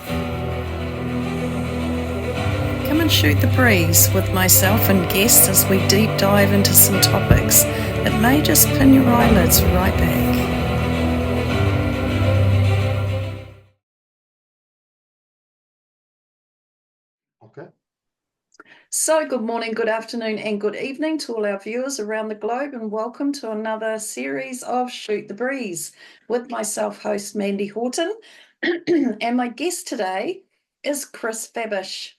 Come and shoot the breeze with myself and guests as we deep dive into some topics that may just pin your eyelids right back. Okay. So, good morning, good afternoon, and good evening to all our viewers around the globe, and welcome to another series of Shoot the Breeze with myself, host Mandy Horton. And my guest today is Chris Fabish.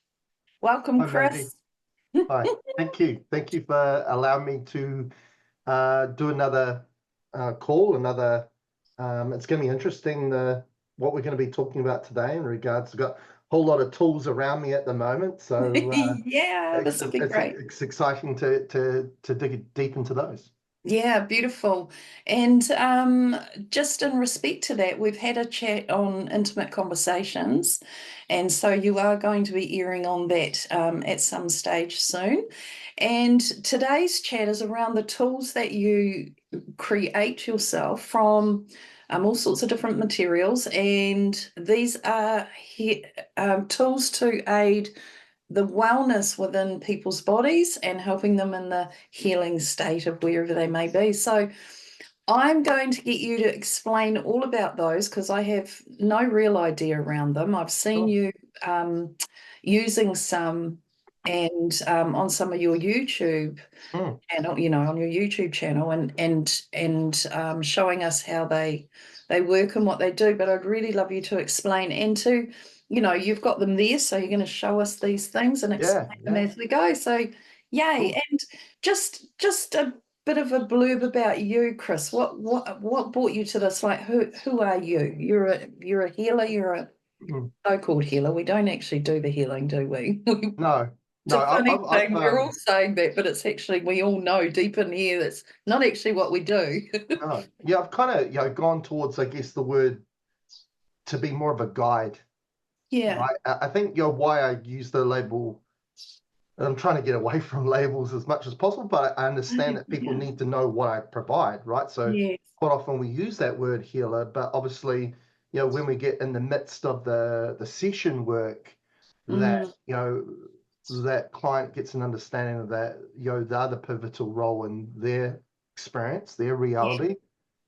Welcome, Hi, Mandy. Chris. Hi. Thank you. Thank you for allowing me to do another call. It's going to be interesting what we're going to be talking about today in regards. I've got a whole lot of tools around me at the moment, so Yeah, this will be great. it's exciting to dig deep into those. Yeah, beautiful. And just in respect to that, we've had a chat on intimate conversations. And so you are going to be airing on that at some stage soon. And today's chat is around the tools that you create yourself from all sorts of different materials. And these are tools to aid the wellness within people's bodies and helping them in the healing state of wherever they may be. So I'm going to get you to explain all about those because I have no real idea around them. I've seen Sure. you using some and on some of your YouTube Mm, channel, on your YouTube channel and showing us how they work and what they do. But I'd really love you to explain and to, you've got them there, so you're going to show us these things and yeah, explain them yeah. as we go. So, yay! Cool. And just a bit of a blurb about you, Chris. What brought you to this? Like, who are you? You're a healer. You're a Mm. so-called healer. We don't actually do the healing, do we? No, It's no. a funny I've thing. We're all saying that, but it's actually, we all know deep in here that's not actually what we do. no. Yeah, I've kind of gone towards, I guess, the word to be more of a guide. Yeah. Right. I think why I use the label, and I'm trying to get away from labels as much as possible, but I understand that people Yeah. need to know what I provide, right? So Yes. quite often we use that word healer, but obviously, when we get in the midst of the session work, that Mm, that client gets an understanding of that, the other pivotal role in their experience, their yeah. reality,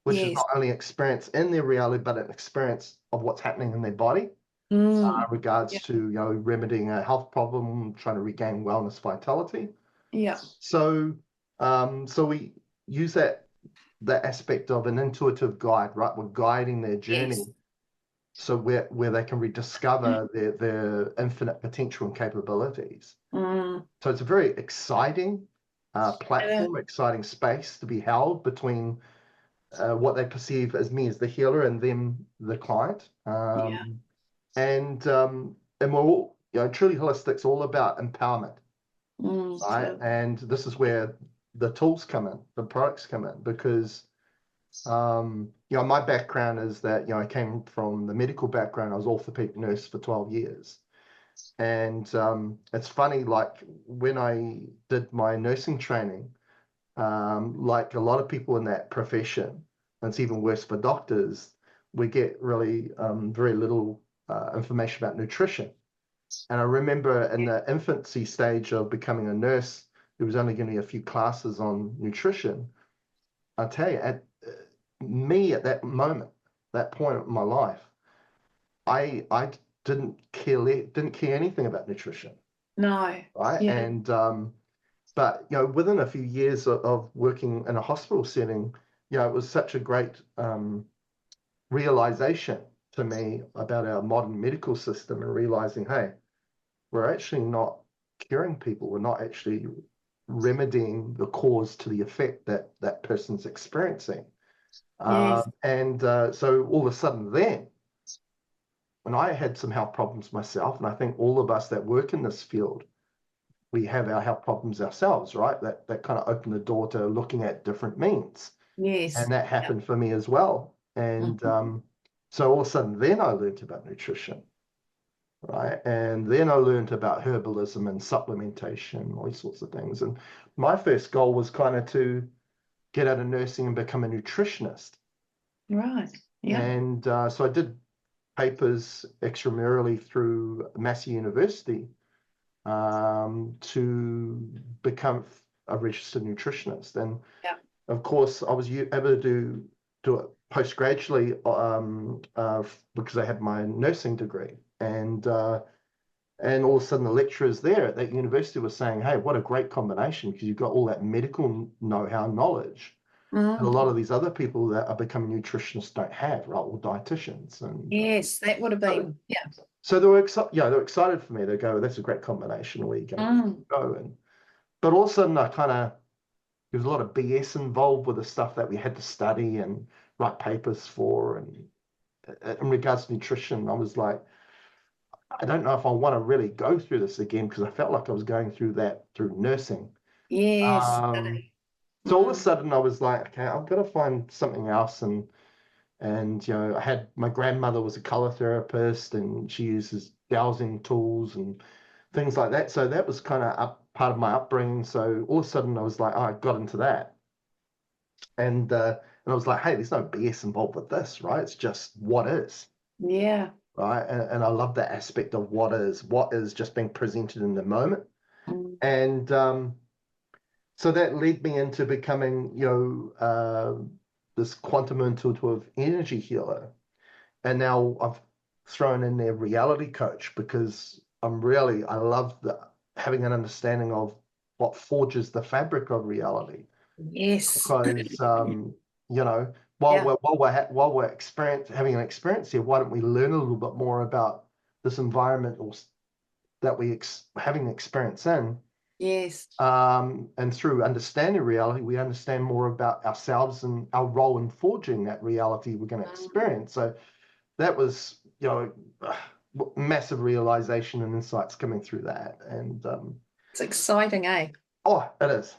which is Yes. not only experience in their reality, but an experience of what's happening in their body Mm, regards yeah. to remedying a health problem, trying to regain wellness, vitality. Yeah. So, so we use that aspect of an intuitive guide, right? We're guiding their journey, Yes. so where they can rediscover their infinite potential and capabilities. Mm, So it's a very exciting yeah. platform, exciting space to be held between what they perceive as me as the healer and them, the client. Yeah. And we're all, truly holistic's all about empowerment, right? True. And this is where the tools come in, the products come in, because my background is that I came from the medical background. I was orthopedic nurse for 12 years, and it's funny, like when I did my nursing training, like a lot of people in that profession, and it's even worse for doctors, we get really very little information about nutrition. And I remember in the infancy stage of becoming a nurse, there was only going to be a few classes on nutrition. I tell you, at me at that moment, that point in my life, I didn't care anything about nutrition, No. right? Yeah. And but within a few years of working in a hospital setting, it was such a great realization to me about our modern medical system and realizing, hey, we're actually not curing people. We're not actually remedying the cause to the effect that that person's experiencing. Yes. So all of a sudden then, when I had some health problems myself, and I think all of us that work in this field, we have our health problems ourselves, right? That kind of opened the door to looking at different means. Yes. And that Yeah. happened for me as well. And Mhm. so all of a sudden then I learned about nutrition, right? And then I learned about herbalism and supplementation, all these sorts of things. And my first goal was kind of to get out of nursing and become a nutritionist. Right. Yeah. And so I did papers extramurally through Massey University to become a registered nutritionist. And Yeah. of course, I was able to do it postgradually because I had my nursing degree. And all of a sudden, the lecturers there at that university were saying, hey, what a great combination, because you've got all that medical know-how, knowledge that a Mm. lot of these other people that are becoming nutritionists don't have, right? Or dietitians. And Yes, that would have been, yeah. so they were excited. Yeah, they were excited for me. They go, that's a great combination. Where you going to Mm. go? But all of a sudden, I kind of there was a lot of BS involved with the stuff that we had to study and write papers for. And in regards to nutrition, I was like, I don't know if I want to really go through this again, because I felt like I was going through that through nursing. Yes. So all of a Mm. sudden I was like, okay, I've got to find something else. And I had my grandmother was a color therapist, and she uses dowsing tools and things like that. So that was kind of part of my upbringing. So all of a sudden I was like, oh, I got into that. And I was like, hey, there's no BS involved with this, right? It's just what is, Yeah. right? And I love that aspect of what is just being presented in the moment. Mm. And so that led me into becoming, this quantum intuitive energy healer. And now I've thrown in there reality coach, because I love having an understanding of what forges the fabric of reality. Yes. Because you know, while Yeah. we're having an experience here, why don't we learn a little bit more about this environment that we having experience in? Yes. And through understanding reality, we understand more about ourselves and our role in forging that reality we're going to Mm. experience. So that was, massive realization and insights coming through that. And It's exciting, eh? oh, it is.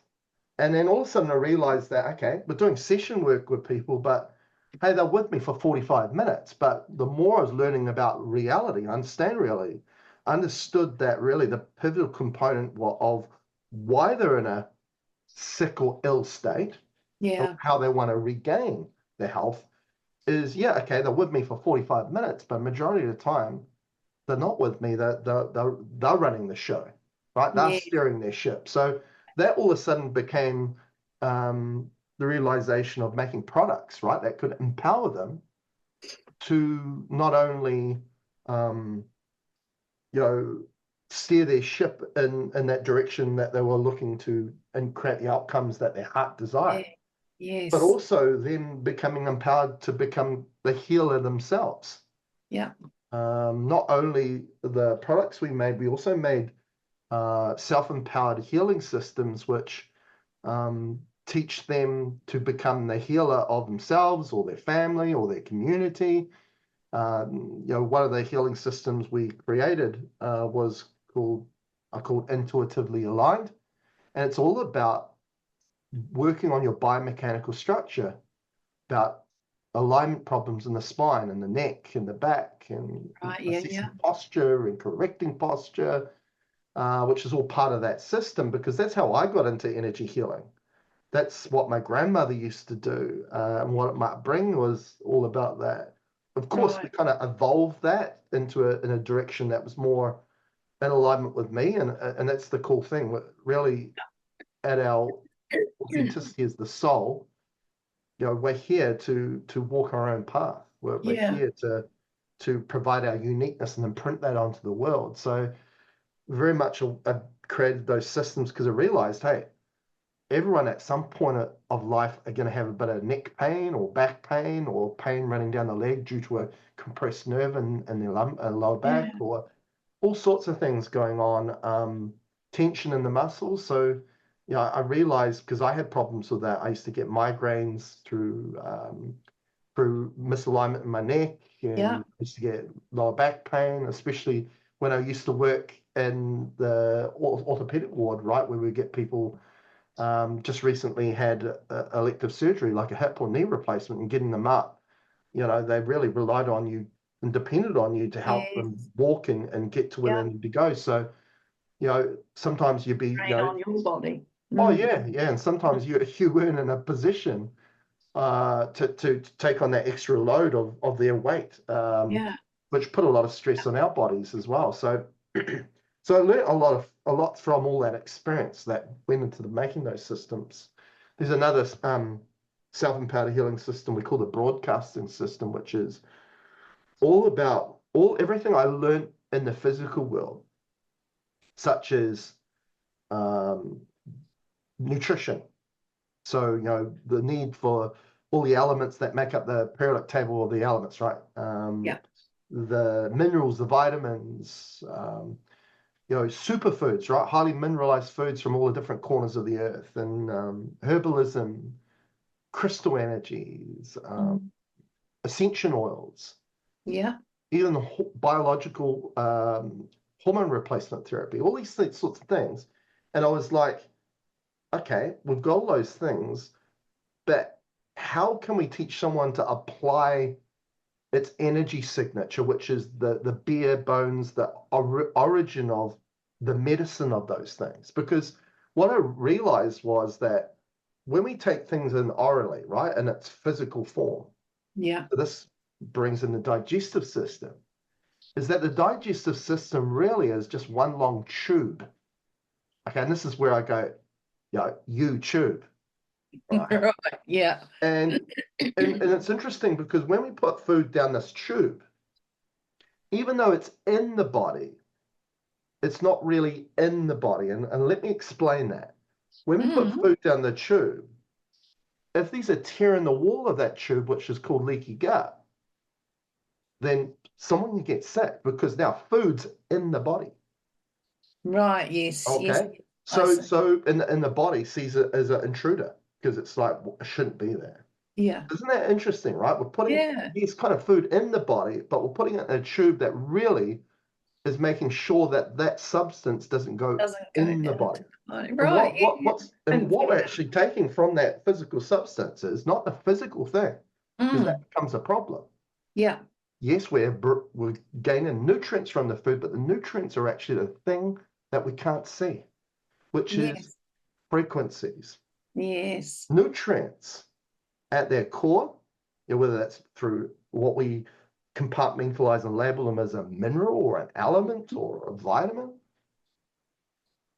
And then all of a sudden I realized that, okay, we're doing session work with people, but hey, they're with me for 45 minutes. But the more I was learning about reality, understand reality, understood that really the pivotal component of why they're in a sick or ill state, or Yeah. how they want to regain their health is, yeah, okay, they're with me for 45 minutes, but majority of the time, they're not with me. They're running the show, right? They're Yeah. steering their ship. So that all of a sudden became the realization of making products, right, that could empower them to not only, um, you know, steer their ship in that direction that they were looking to and create the outcomes that their heart Yeah. desired, but Yes. also then becoming empowered to become the healer themselves. Yeah. Not only the products we made, we also made self-empowered healing systems, which teach them to become the healer of themselves or their family or their community. One of the healing systems we created was called Intuitively Aligned, and it's all about working on your biomechanical structure, about alignment problems in the spine and the neck and the back, and Right. Yeah. Yeah. assessing posture and correcting posture, which is all part of that system, because that's how I got into energy healing. That's what my grandmother used to do, and what it might bring was all about that. Of course, we Right. kind of evolved that in a direction that was more in alignment with me, and that's the cool thing. We're really, at our authenticity as the soul, we're here to walk our own path. We're Yeah. here to provide our uniqueness and imprint that onto the world. So very much I created those systems because I realized, hey, everyone at some point of life are going to have a bit of neck pain or back pain or pain running down the leg due to a compressed nerve in their lower back, Yeah. or all sorts of things going on, tension in the muscles. So, I realized, because I had problems with that. I used to get migraines through misalignment in my neck, and Yeah. I used to get lower back pain, especially when I used to work in the orthopedic ward, right, where we get people just recently had elective surgery, like a hip or knee replacement, and getting them up. They really relied on you and depended on you to help Yes. them walk and get to where Yeah. they need to go. So, sometimes you'd be, Rain on your body. oh Mm. yeah, yeah, and sometimes you weren't in a position to take on that extra load of their weight. Yeah. which put a lot of stress on our bodies as well. So, so I learned a lot from all that experience that went into making those systems. There's another self-empowered healing system we call the broadcasting system, which is all about everything I learned in the physical world, such as nutrition. So, the need for all the elements that make up the periodic table of the elements, right? Yeah. The minerals, the vitamins, superfoods, right? Highly mineralized foods from all the different corners of the earth, and herbalism, crystal energies, essential oils, Yeah. even biological hormone replacement therapy, all these sorts of things. And I was like, okay, we've got all those things, but how can we teach someone to apply its energy signature, which is the bare bones, the origin of the medicine of those things? Because what I realized was that when we take things in orally, right, in its physical form, Yeah. this brings in the digestive system, is that the digestive system really is just one long tube. Okay, and this is where I go, you tube, right? Right. Yeah. And it's interesting because when we put food down this tube, even though it's in the body, it's not really in the body. And let me explain that. When we put food down the tube, if there's a tear in the wall of that tube, which is called leaky gut, then someone can get sick because now food's in the body. Right. Yes. Yes. Okay. I see. So in the body sees it as an intruder because it's like, well, it shouldn't be there. Yeah. Isn't that interesting, right? We're putting Yeah. these kind of food in the body, but we're putting it in a tube that really is making sure that that substance doesn't go Doesn't go in the down body. to the body. And Right. what we're actually taking from that physical substance is not the physical thing, because that becomes a problem. Yeah. Yes, we're gaining nutrients from the food, but the nutrients are actually the thing that we can't see, which is Yes. frequencies. Yes. Nutrients at their core, whether that's through what we compartmentalize and label them as a mineral or an element or a vitamin,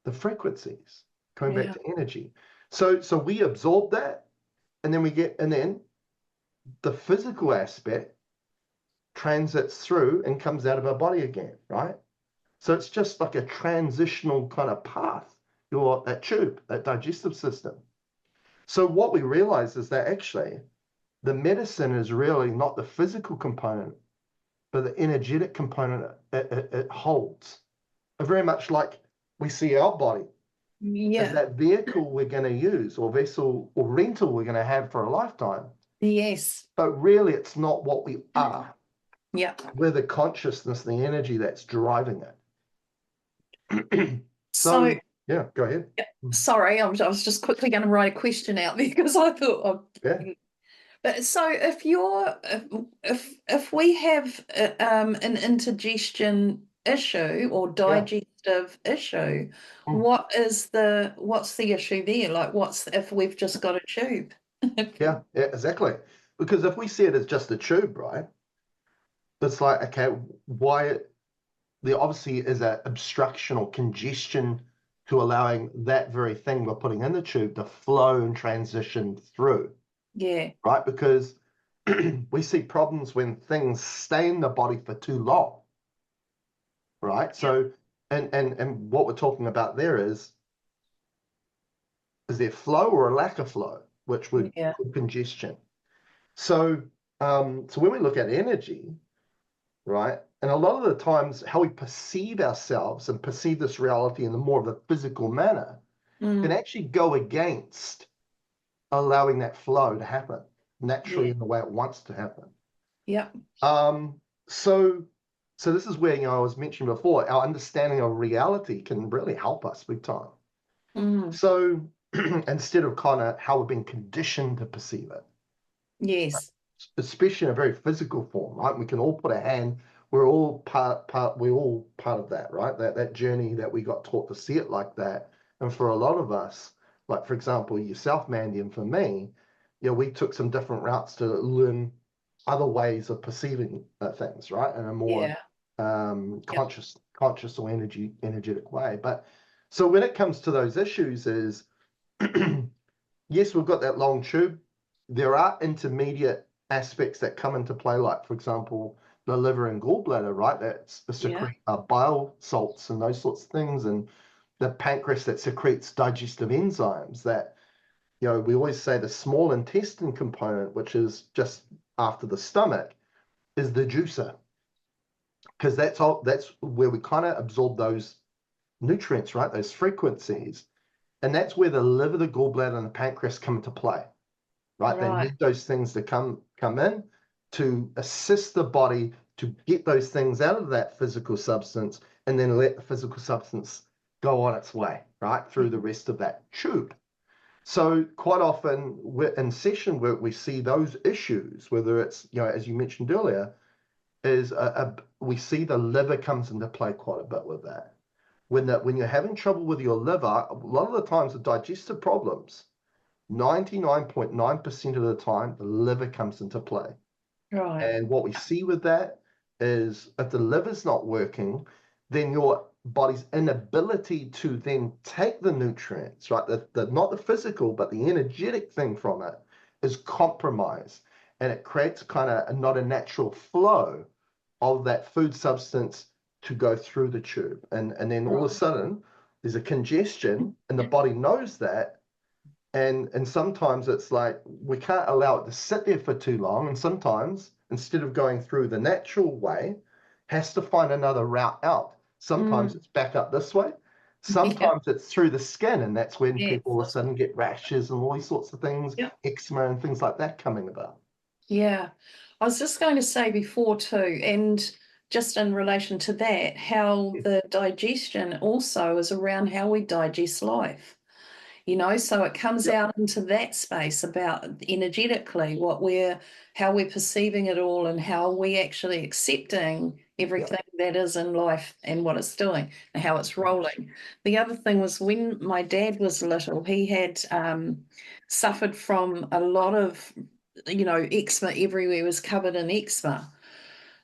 the frequencies coming back Yeah. to energy. So we absorb that, and then the physical aspect transits through and comes out of our body again, right? So it's just like a transitional kind of path, that tube, that digestive system. So what we realize is that actually the medicine is really not the physical component, but the energetic component it holds. Very much like we see our body as Yeah. that vehicle we're going to use, or vessel or rental we're going to have for a lifetime. Yes. But really, it's not what we are. Yeah. We're the consciousness, the energy that's driving it. So, yeah, go ahead. sorry, I was just quickly going to write a question out there because I thought, Yeah. But so if we have an indigestion issue or Yeah. digestive issue, Mm. what's the issue there? Like what's if we've just got a tube? Yeah, exactly. Because if we see it as just a tube, right? It's like, okay, why there obviously is an obstruction or congestion to allowing that very thing we're putting in the tube to flow and transition through. Yeah. Right? Because we see problems when things stay in the body for too long. Right? So and what we're talking about there is there flow or a lack of flow, which would cause congestion. So so when we look at energy, right? And a lot of the times how we perceive ourselves and perceive this reality in the more of a physical manner can actually go against allowing that flow to happen naturally in the way it wants to happen. Yeah. So this is where, I was mentioning before, our understanding of reality can really help us big time. So instead of kind of how we've been conditioned to perceive it. Yes. Especially in a very physical form, right? We can all put a hand, we're all part of that, right? That journey that we got taught to see it like that. And for a lot of us, like for example, yourself, Mandy, and for me, we took some different routes to learn other ways of perceiving things, right? In a more Yeah. Yep. conscious or energetic way. But so when it comes to those issues is yes, we've got that long tube. There are intermediate aspects that come into play, like, for example, the liver and gallbladder, right? That Yeah. secrete bile salts and those sorts of things, and the pancreas that secretes digestive enzymes that, we always say the small intestine component, which is just after the stomach, is the juicer, because that's where we kind of absorb those nutrients, right? Those frequencies. And that's where the liver, the gallbladder, and the pancreas come into play, right? They Right. need those things to come in to assist the body to get those things out of that physical substance and then let the physical substance go on its way, right? Through the rest of that tube. So quite often we're in session where we see those issues, whether it's, as you mentioned earlier, is we see the liver comes into play quite a bit with that. When you're having trouble with your liver, a lot of the times the digestive problems, 99.9% of the time, the liver comes into play. Right. And what we see with that is if the liver's not working, then your body's inability to then take the nutrients, right? Not the physical, but the energetic thing from it is compromised. And it creates kind of not a natural flow of that food substance to go through the tube. And then all of a Right. sudden, there's a congestion, and the body knows that, and sometimes it's like we can't allow it to sit there for too long, and sometimes instead of going through the natural way, has to find another route out. Sometimes Mm. it's back up this way, Yeah. sometimes it's through the skin, and that's when Yes. people all of a sudden get rashes and all these sorts of things, Yeah. eczema and things like that coming about. Yeah. I was just going to say before too, and just in relation to that, how Yeah, the digestion also is around how we digest life. So it comes yep, out into that space about energetically how we're perceiving it all and how we actually accepting yep, everything that is in life and what it's doing and how it's rolling. The other thing was when my dad was little, he had suffered from a lot of, eczema everywhere, he was covered in eczema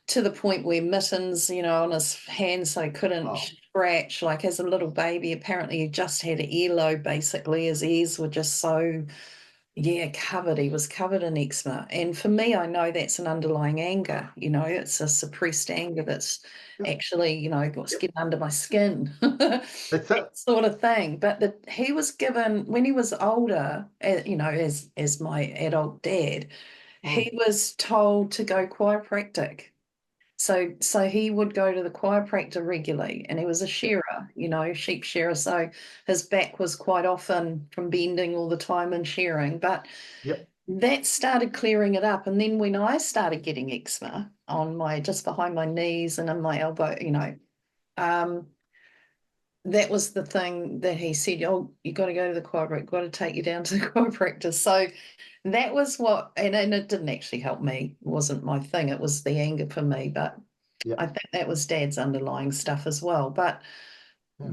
to the point where mittens, on his hands, so he couldn't wow, scratch. Like as a little baby, apparently he just had an earlobe, basically. His ears were just so, yeah, covered. He was covered in eczema. And for me, I know that's an underlying anger. It's a suppressed anger that's yep, actually, what's yep, getting under my skin, that's that it. sort of thing. But he was given, when he was older, as my adult dad, Mm, he was told to go chiropractic. So he would go to the chiropractor regularly, and he was a shearer, sheep shearer. So his back was quite often from bending all the time and shearing. But yep, that started clearing it up. And then when I started getting eczema on my just behind my knees and in my elbow, um, that was the thing that he said, oh, you got to go to the chiropractor, got to take you down to the chiropractor. So that was and it didn't actually help me. It wasn't my thing. It was the anger for me. But I yep, think that was Dad's underlying stuff as well. But yeah,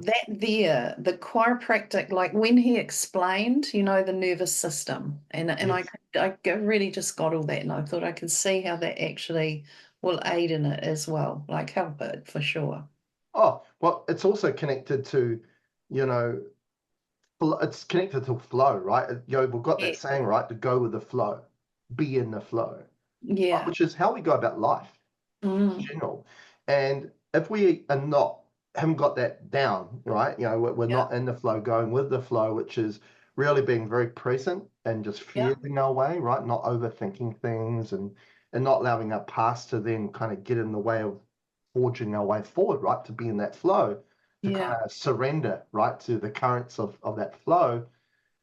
the chiropractic, like when he explained, the nervous system, and yes. I really just got all that, and I thought I could see how that actually will aid in it as well, like help it for sure. Oh, well, it's also connected to, you know, it's connected to flow, right? We've got Yeah, that saying, right, to go with the flow, be in the flow, right? yeah, Which is how we go about life in mm, general. And if we are not, haven't got that down, right? We're yeah, not in the flow, going with the flow, which is really being very present and just yeah, feeling our way, right? Not overthinking things and not allowing our past to then kind of get in the way of forging our way forward, right? To be in that flow, to yeah, kind of surrender, right, to the currents of that flow,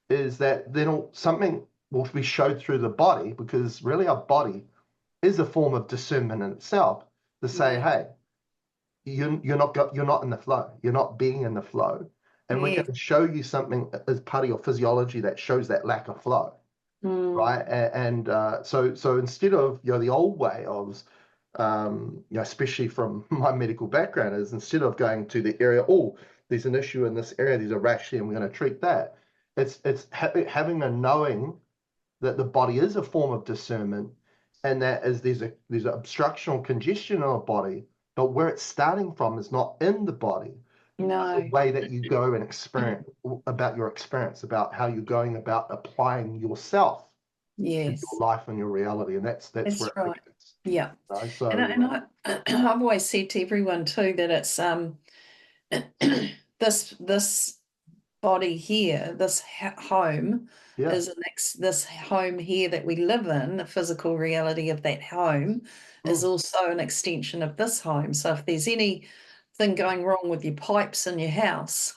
is that then something will be showed through the body, because really our body is a form of discernment in itself to say, yeah, hey, you're not in the flow, you're not being in the flow, and we're yeah, going to show you something as part of your physiology that shows that lack of flow, mm, right? So instead of the old way of especially from my medical background, is instead of going to the area, oh, there's an issue in this area, there's a rash here, and we're going to treat that. It's having a knowing that the body is a form of discernment, and that is there's an obstruction or congestion in our body, but where it's starting from is not in the body, but the No. way that you go and experience about your experience, about how you're going about applying yourself to your Yes, life and your reality, and that's where that's it right. begins. Yeah. You know? And So I've always said to everyone too that it's this body here, this home yeah, is this home here that we live in, the physical reality of that home is mm, also an extension of this home. So if there's anything going wrong with your pipes in your house,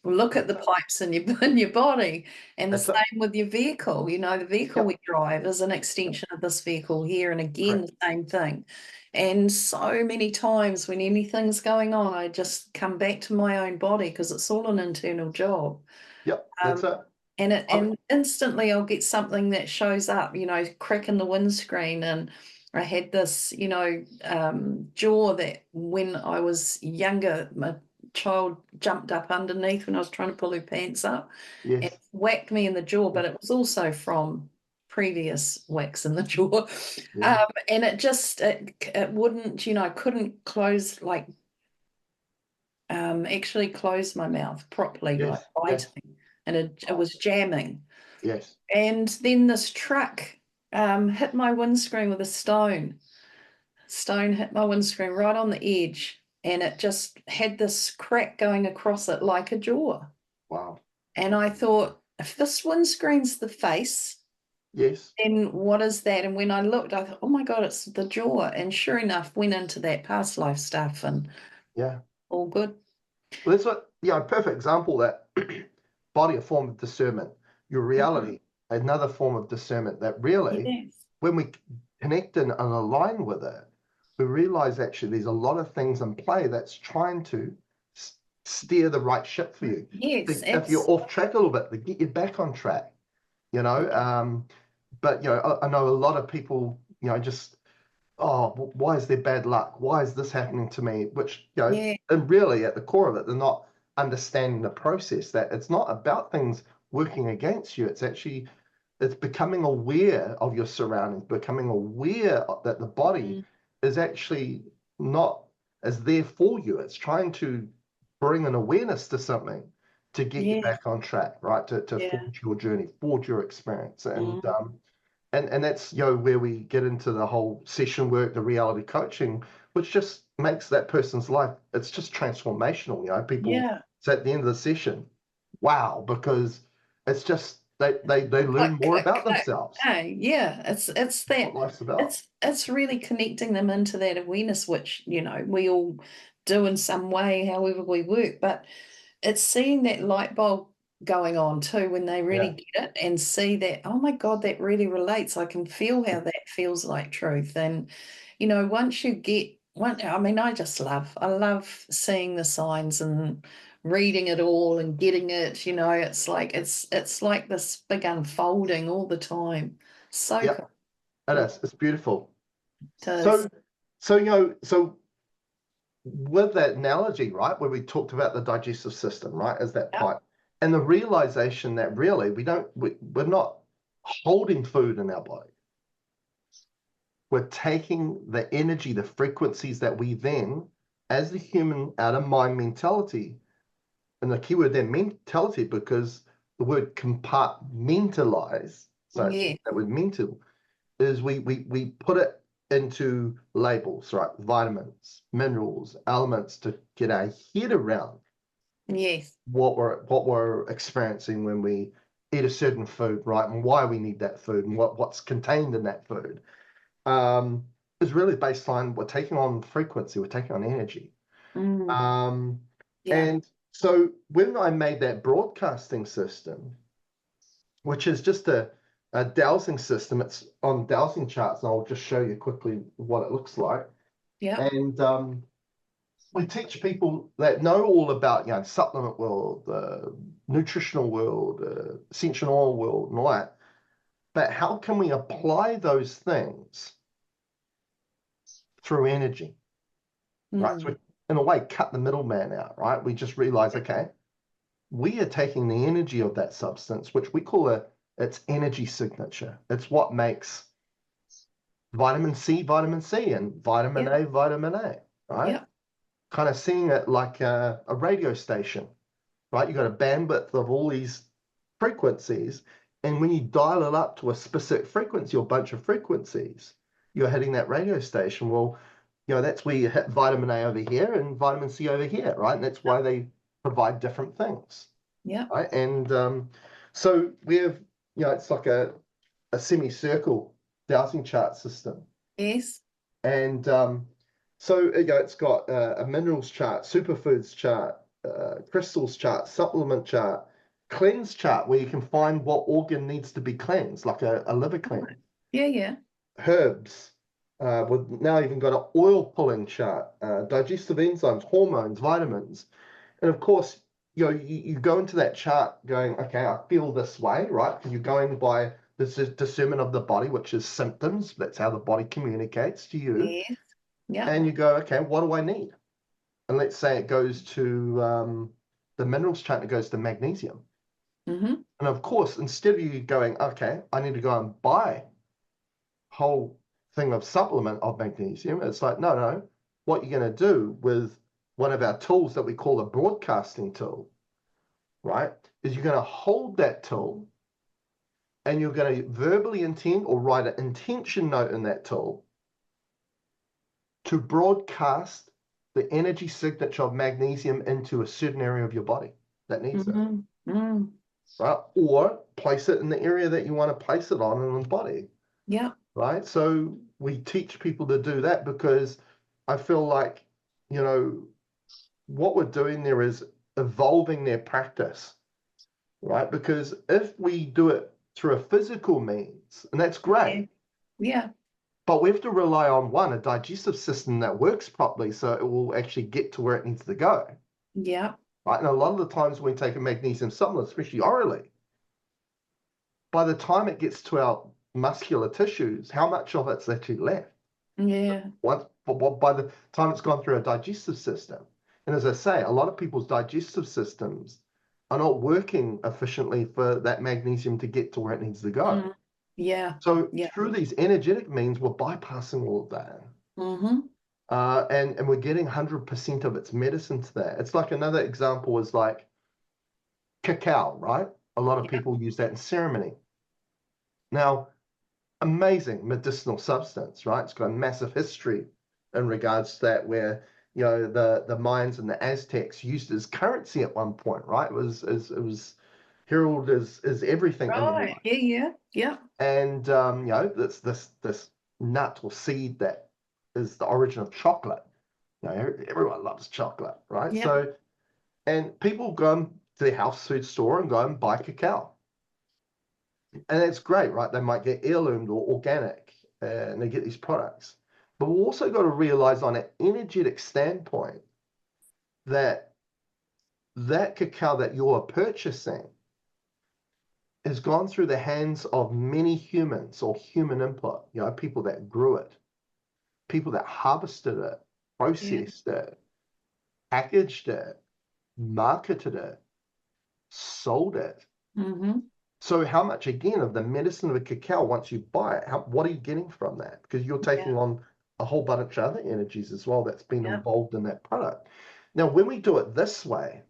look at that's the it. pipes in your body. And the That's it. same with your vehicle. You know, the vehicle Yep. we drive is an Yep. extension of this vehicle here. And again, Correct. the same thing. And so many times when anything's going on, I just come back to my own body because it's all an internal job. Yep. Um, That's it. I'm, and instantly I'll get something that shows up, crack in the windscreen. And I had this, jaw that when I was younger, my child jumped up underneath when I was trying to pull her pants up and yes. whacked me in the jaw, Yeah. but it was also from previous whacks in the jaw. Yeah. And it wouldn't, I couldn't close actually close my mouth properly, like Yes. Yes. biting, and it Oh, was jamming. yes. And then this truck hit my windscreen with a stone. Stone hit my windscreen right on the edge, and it just had this crack going across it like a jaw. Wow. And I thought, if this windscreen's the face, Yes. then what is that? And when I looked, I thought, oh my God, it's the jaw. And sure enough, went into that past life stuff and Yeah. all good. Well, that's what, yeah, a perfect example that body, a form of discernment, your Mhm. reality, another form of discernment that really, Yes. when we connect and align with it, we realize actually there's a lot of things in play that's trying to steer the right ship for you. Yes, If you're off track a little bit, to get you back on track, you know. But, I know a lot of people, just oh, why is there bad luck? Why is this happening to me? Which, yeah, and really at the core of it, they're not understanding the process, that it's not about things working against you. It's actually, it's becoming aware of your surroundings, becoming aware that the body mm, is actually not as there for you. It's trying to bring an awareness to something to get you yeah, back on track, right? To yeah, forge your journey, forge your experience. mm, And that's where we get into the whole session work, the reality coaching, which just makes that person's life, it's just transformational. People yeah. say at the end of the session, wow, because it's just they learn Click, more click, about click. themselves. Hey, yeah, it's That's that what life's about. it's really connecting them into that awareness, which, we all do in some way, however we work. But it's seeing that light bulb going on too when they really Yeah. get it and see that, oh my God, that really relates. I can feel how that feels like truth. And, once you get one, I mean, I love seeing the signs and reading it all and getting it, it's like this big unfolding all the time. So Yeah, cool. it It is. It's beautiful. does. So, so with that analogy, right, where we talked about the digestive system, right, as that Yep. pipe, and the realization that really we're not holding food in our body. We're taking the energy, the frequencies that we then, as the human out of mind mentality, and the keyword there, mentality, because the word compartmentalize, so it's Yeah. that word mental, is we put it into labels, right? Vitamins, minerals, elements to get our head around Yes. what we're experiencing when we eat a certain food, right? And why we need that food and what's contained in that food. Um, is really based on we're taking on frequency, we're taking on energy. Mm, Um, yeah. and so when I made that broadcasting system, which is just a dowsing system, it's on dowsing charts, and I'll just show you quickly what it looks like. Yep. And we teach people that know all about, supplement world, nutritional world, essential oil world, and all that. But how can we apply those things through energy, right? So Mm, we, in a way, cut the middleman out, right? We just realize, okay, we are taking the energy of that substance, which we call its energy signature. It's what makes vitamin C, and vitamin Yep. A, vitamin A, right? Yep. Kind of seeing it like a radio station, right? You got a bandwidth of all these frequencies, and when you dial it up to a specific frequency or bunch of frequencies, you're hitting that radio station. Well, that's where you hit vitamin A over here and vitamin C over here, right? And that's why they provide different things, Yep. right? And so we have, it's like a semicircle dowsing chart system. Yes. And so it's got a minerals chart, superfoods chart, crystals chart, supplement chart, cleanse chart, where you can find what organ needs to be cleansed, like a liver cleanse, Right. Yeah. Yeah. herbs. We've now even got an oil pulling chart, digestive enzymes, hormones, vitamins. And of course, you go into that chart going, okay, I feel this way, right? Because you're going by this discernment of the body, which is symptoms. That's how the body communicates to you. Yes. Yep. And you go, okay, what do I need? And let's say it goes to the minerals chart, it goes to magnesium. Mm-hmm. And of course, instead of you going, okay, I need to go and buy a whole thing of supplement of magnesium, it's like, no. What you're going to do with one of our tools that we call a broadcasting tool, right, is you're going to hold that tool and you're going to verbally intend or write an intention note in that tool to broadcast the energy signature of magnesium into a certain area of your body that needs it, Mm-hmm. right? Or place it in the area that you want to place it on in the body, Yep. right? So we teach people to do that because I feel like, what we're doing there is evolving their practice, right? Because if we do it through a physical means, and that's great, Yeah. but we have to rely on a digestive system that works properly so it will actually get to where it needs to go, Yeah. right? And a lot of the times when we take a magnesium supplement, especially orally, by the time it gets to our muscular tissues, how much of it's actually left? Yeah. By the time it's gone through our digestive system. And as I say, a lot of people's digestive systems are not working efficiently for that magnesium to get to where it needs to go. Mm. Yeah. So Yeah. through these energetic means, we're bypassing all of that. Mm-hmm. And we're getting 100% of its medicine to that. It's like another example is like cacao, right? A lot of Yeah. people use that in ceremony. Now, amazing medicinal substance, right? It's got a massive history in regards to that, where the Mayans and the Aztecs used it as currency at one point, right? It was heralded as everything in their Right. life. Yeah. Yeah. Yeah. And it's this nut or seed that is the origin of chocolate. Everyone loves chocolate, right? Yeah. So, and people go to the health food store and go and buy cacao. And that's great, right? They might get heirloomed or organic, and they get these products. But we've also got to realize on an energetic standpoint that that cacao that you're purchasing has gone through the hands of many humans or human input, people that grew it, people that harvested it, Yeah. processed it, packaged it, marketed it, sold it. Mm-hmm. So how much, again, of the medicine of a cacao, once you buy it, what are you getting from that? Because you're Yeah. taking on a whole bunch of other energies as well that's been Yeah. involved in that product. Now, when we do it this way,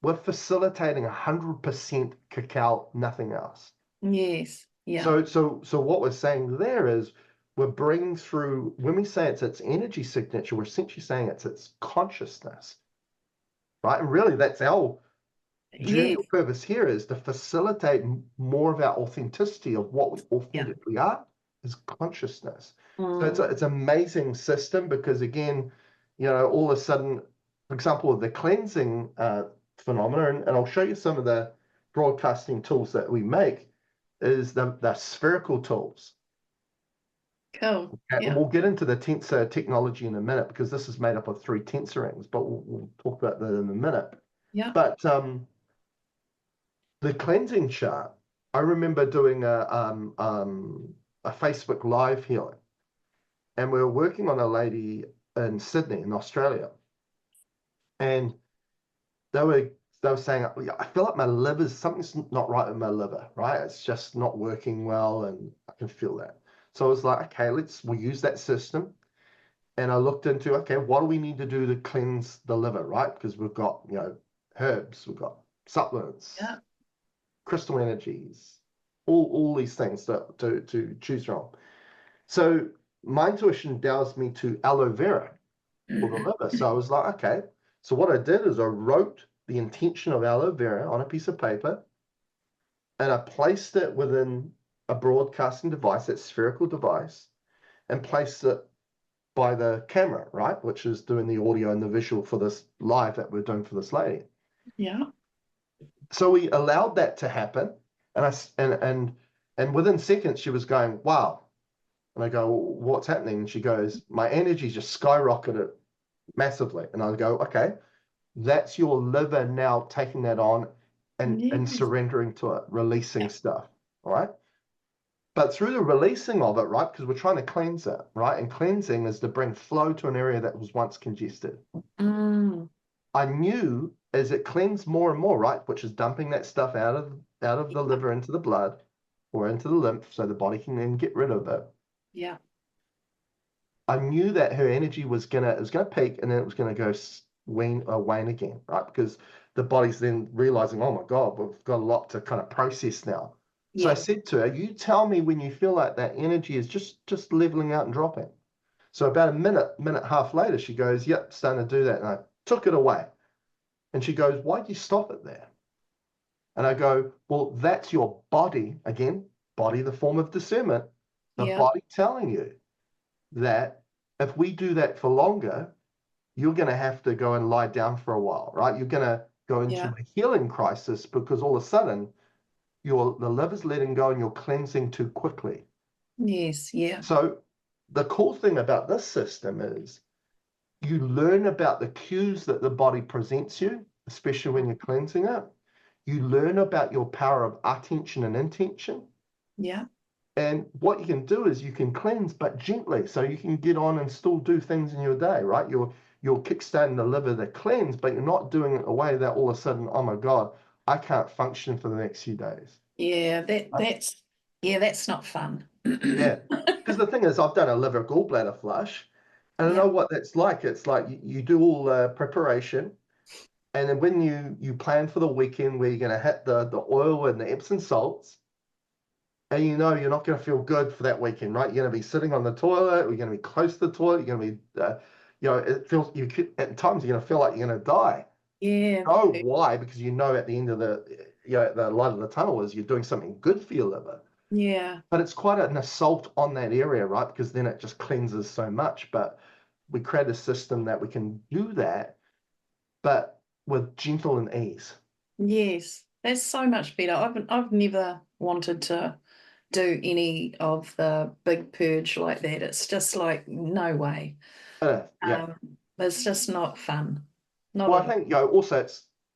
we're facilitating 100% cacao, nothing else. Yes. Yeah. So what we're saying there is we're bringing through, when we say it's its energy signature, we're essentially saying it's its consciousness, right? And really that's our journey Yes. or purpose here, is to facilitate more of our authenticity of what we Yeah. authentically are, is consciousness. So Mm. it's an amazing system because, again, all of a sudden, for example, the cleansing phenomena, and I'll show you some of the broadcasting tools that we make, is the spherical tools. Cool. And Yeah. we'll get into the tensor technology in a minute, because this is made up of 3 tensor rings, but we'll talk about that in a minute. Yeah. But the cleansing chart, I remember doing a Facebook Live healing, and we were working on a lady in Sydney, in Australia, and they were saying, I feel like my liver's, something's not right with my liver, right? It's just not working well, and I can feel that. So I was like, okay, we'll use that system. And I looked into, okay, what do we need to do to cleanse the liver, right? Because we've got, herbs, we've got supplements, Yeah. crystal energies, all these things to choose from. So my intuition tells me to aloe vera for the liver. So I was like, okay. So what I did is I wrote the intention of aloe vera on a piece of paper and I placed it within a broadcasting device, that spherical device, and placed it by the camera, right? Which is doing the audio and the visual for this live that we're doing for this lady. Yeah. So we allowed that to happen. And within seconds she was going, wow. And I go, what's happening? And she goes, my energy just skyrocketed massively. And I go, okay, that's your liver now taking that on and Yes. surrendering to it, releasing Yeah. stuff. All right. But through the releasing of it, right, because we're trying to cleanse it, right? And cleansing is to bring flow to an area that was once congested. Mm. I knew as it cleansed more and more, right, which is dumping that stuff out of the liver into the blood or into the lymph so the body can then get rid of it. Yeah. I knew that her energy was gonna peak and then it was gonna go wane again, right? Because the body's then realizing, oh my God, we've got a lot to kind of process now. So I Yeah. said to her, you tell me when you feel like that energy is just leveling out and dropping. So about a minute half later, she goes, yep, starting to do that. And I took it away. And she goes, why'd you stop it there? And I go, well, that's your body, again, body, the form of discernment, the Yeah. body telling you that if we do that for longer, you're going to have to go and lie down for a while, right? You're going to go into Yeah. a healing crisis because all of a sudden the liver's letting go and you're cleansing too quickly. Yes. Yeah. So the cool thing about this system is you learn about the cues that the body presents you, especially when you're cleansing it. You learn about your power of attention and intention. Yeah. And what you can do is you can cleanse, but gently. So you can get on and still do things in your day, right? You're kickstarting the liver to cleanse, but you're not doing it in a way that all of a sudden, oh my God, I can't function for the next few days. Yeah. That's not fun. Yeah. Because the thing is, I've done a liver gallbladder flush, and I Yeah. know what that's like. It's like you do all the preparation, and then when you plan for the weekend where you're going to hit the oil and the Epsom salts, and you know you're not going to feel good for that weekend, right? You're going to be sitting on the toilet, you're going to be close to the toilet, you're going to be, it feels at times you're going to feel like you're going to die. Yeah. You know why? Because you know at the end of the light of the tunnel is you're doing something good for your liver. Yeah. But it's quite an assault on that area, right? Because then it just cleanses so much. But we create a system that we can do that, but with gentle and ease. Yes. That's so much better. I've never wanted to do any of the big purge like that. It's just like, no way. Yeah. It's just not fun. Not Well, I at all. think, also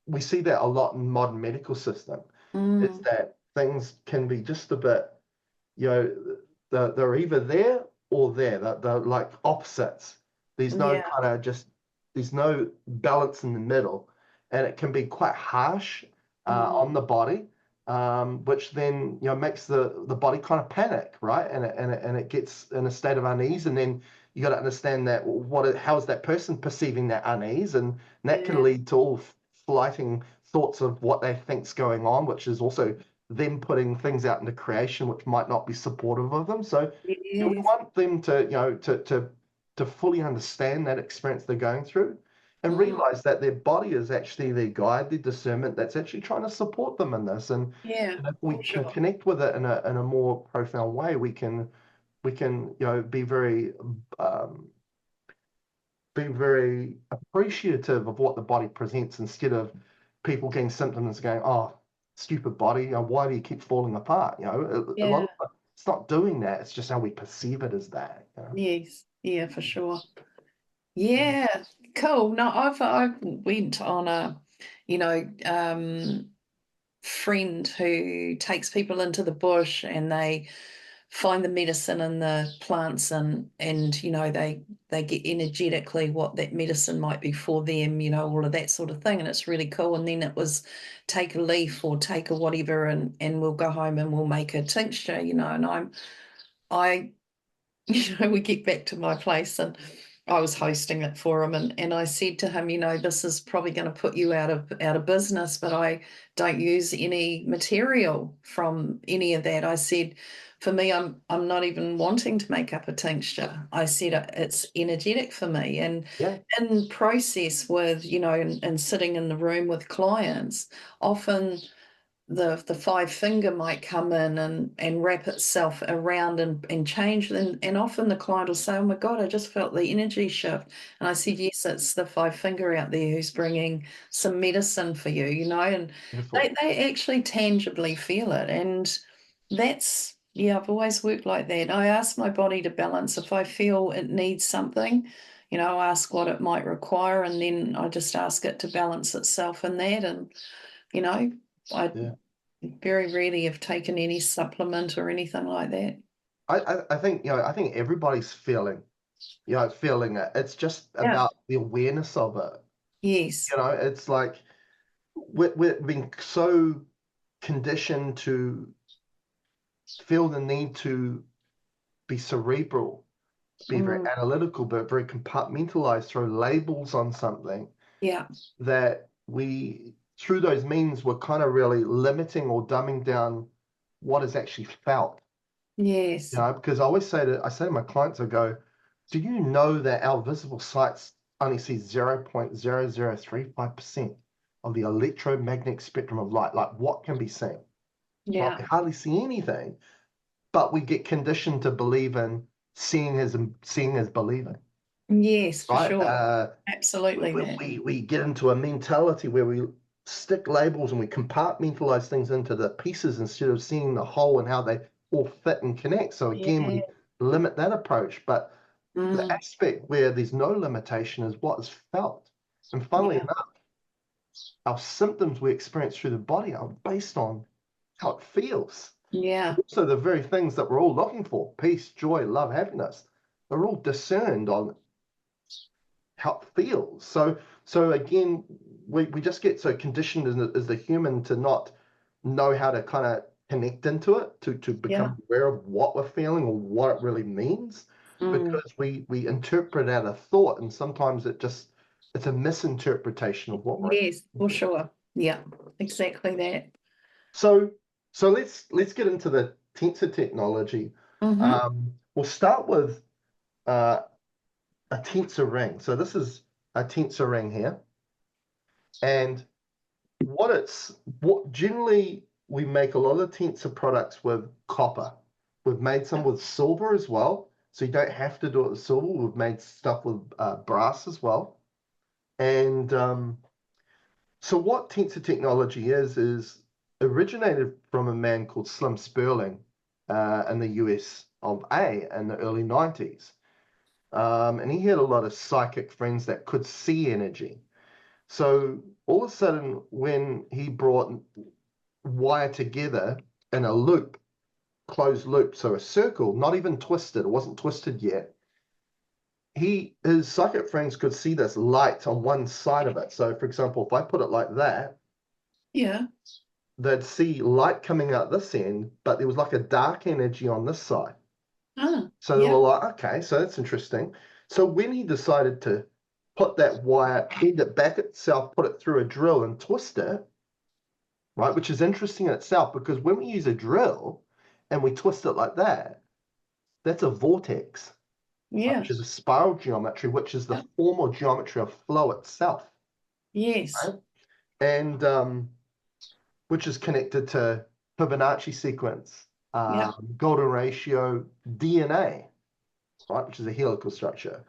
we see that a lot in modern medical system. Is Mm, that things can be just a bit, you know, they're either there or there. They're like opposites. There's no yeah. kind of just, there's no balance in the middle. And it can be quite harsh Mm, on the body, which then, makes the body kind of panic, right? And it gets in a state of unease. And then you got to understand that how is that person perceiving that unease? And that can yeah. lead to all flighting thoughts of what they think's going on, which is also them putting things out into creation which might not be supportive of them. So we Yes. want them to, to fully understand that experience they're going through and Mm, realize that their body is actually their guide, their discernment that's actually trying to support them in this. yeah, And if we for can sure. connect with it in a more profound way, we can um, be very appreciative of what the body presents instead of people getting symptoms going, oh, stupid body, why do you keep falling apart? A lot Yeah. of it's not doing that. It's just how we perceive it as that. Yes. Yeah, for sure. Mm. Yeah. Cool. No, I went on a, you know, friend who takes people into the bush and they find the medicine in the plants and they get energetically what that medicine might be for them, all of that sort of thing, and it's really cool. And then it was take a leaf or take a whatever and we'll go home and we'll make a tincture, and I we get back to my place, and I was hosting it for him, and I said to him, this is probably going to put you out of business, but I don't use any material from any of that. I said, for me, I'm not even wanting to make up a tincture. I said it's energetic for me, and Yeah, in process with, and sitting in the room with clients, often the five finger might come in and wrap itself around and change, and often the client will say, oh my God, I just felt the energy shift. And I said, yes, it's the five finger out there who's bringing some medicine for you, and beautiful. they actually tangibly feel it. And that's, yeah, I've always worked like that. I ask my body to balance. If I feel it needs something, I ask what it might require, and then I just ask it to balance itself in that. And you know, I Yeah. very rarely have taken any supplement or anything like that. I think, I think everybody's feeling it. It's just Yeah. about the awareness of it. Yes. It's like we're being so conditioned to feel the need to be cerebral, be very Mm, analytical, but very compartmentalized, throw labels on something yeah. that through those means, we're kind of really limiting or dumbing down what is actually felt. Yes. Because I say to my clients, I go, do you know that our visible sights only see 0.0035% of the electromagnetic spectrum of light? Like, what can be seen? Right? Yeah. We hardly see anything, but we get conditioned to believe in seeing as believing, Yes, for right? sure. Absolutely that. We get into a mentality where we stick labels and we compartmentalize things into the pieces instead of seeing the whole and how they all fit and connect. So again, Yeah. we limit that approach. But the Mm, aspect where there's no limitation is what is felt. And funnily yeah. enough, our symptoms we experience through the body are based on how it feels. Yeah. So the very things that we're all looking for, peace, joy, love, happiness, they're all discerned on how it feels. So again, we just get so conditioned as the human to not know how to kind of connect into it, to Yeah. become aware of what we're feeling or what it really means, Mm, because we interpret out of thought, and sometimes it's a misinterpretation of what we're yes, actually for feeling. sure. Yeah. Exactly that. So let's get into the tensor technology. Mm-hmm. We'll start with uh, a tensor ring. So this is a tensor ring here, and what generally we make a lot of tensor products with copper. We've made some with silver as well, so you don't have to do it with silver. We've made stuff with brass as well. And so what tensor technology is originated from a man called Slim Sperling in the US of A in the early 90s. And he had a lot of psychic friends that could see energy. So all of a sudden, when he brought wire together in a loop, closed loop, so a circle, not even twisted, it wasn't twisted yet. His psychic friends could see this light on one side of it. So, for example, if I put it like that, Yeah. they'd see light coming out this end, but there was like a dark energy on this side. Ah, So they were yeah. like, okay, so that's interesting. So when he decided to put that wire, bend it back itself, put it through a drill and twist it, right? Which is interesting in itself because when we use a drill and we twist it like that, that's a vortex, right? Yeah. Which is a spiral geometry, which is the Yeah. formal geometry of flow itself, Yes. right? And which is connected to Fibonacci sequence, Yeah. golden ratio, DNA, right? Which is a helical structure.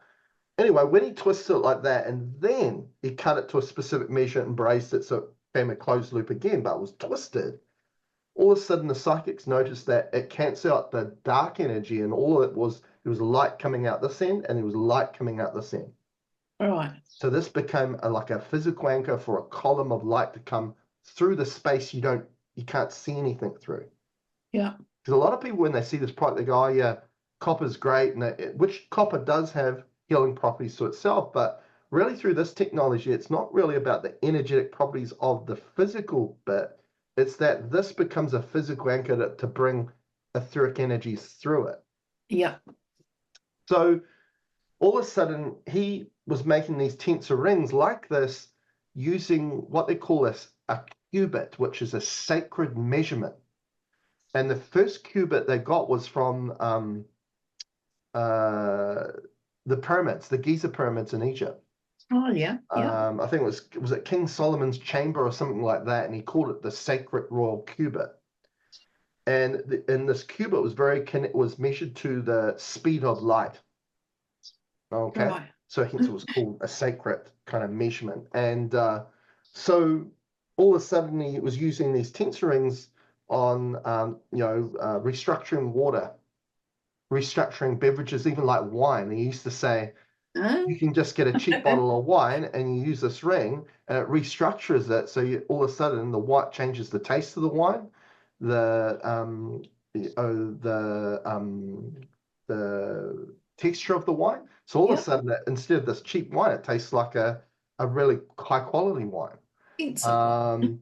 Anyway, when he twisted it like that, and then he cut it to a specific measure and braced it so it became a closed loop again, but it was twisted. All of a sudden, the psychics noticed that it cancelled out the dark energy, and all it was, there was light coming out this end, and there was light coming out this end. All right. So this became like a physical anchor for a column of light to come through the space you can't see anything through. Yeah. Because a lot of people, when they see this product, they go, "Oh yeah, copper's great," and which copper does have healing properties to itself. But really, through this technology, it's not really about the energetic properties of the physical bit. It's that this becomes a physical anchor to bring etheric energies through it. Yeah. So all of a sudden, he was making these tensor rings like this using what they call a cubit, which is a sacred measurement. And the first cubit they got was from the pyramids, the Giza pyramids in Egypt. Oh, yeah. Yeah. I think was it King Solomon's chamber or something like that, and he called it the sacred royal cubit. And in this cubit was measured to the speed of light. Okay, Right. so hence it was called a sacred kind of measurement. And so all of a sudden he was using these tensor rings on restructuring water, restructuring beverages, even like wine. He used to say, Huh? you can just get a cheap bottle of wine and you use this ring and it restructures it. So all of a sudden the white changes the taste of the wine, the the texture of the wine. So all of a Yep. sudden, instead of this cheap wine, it tastes like a really high quality wine. Sensible. Um,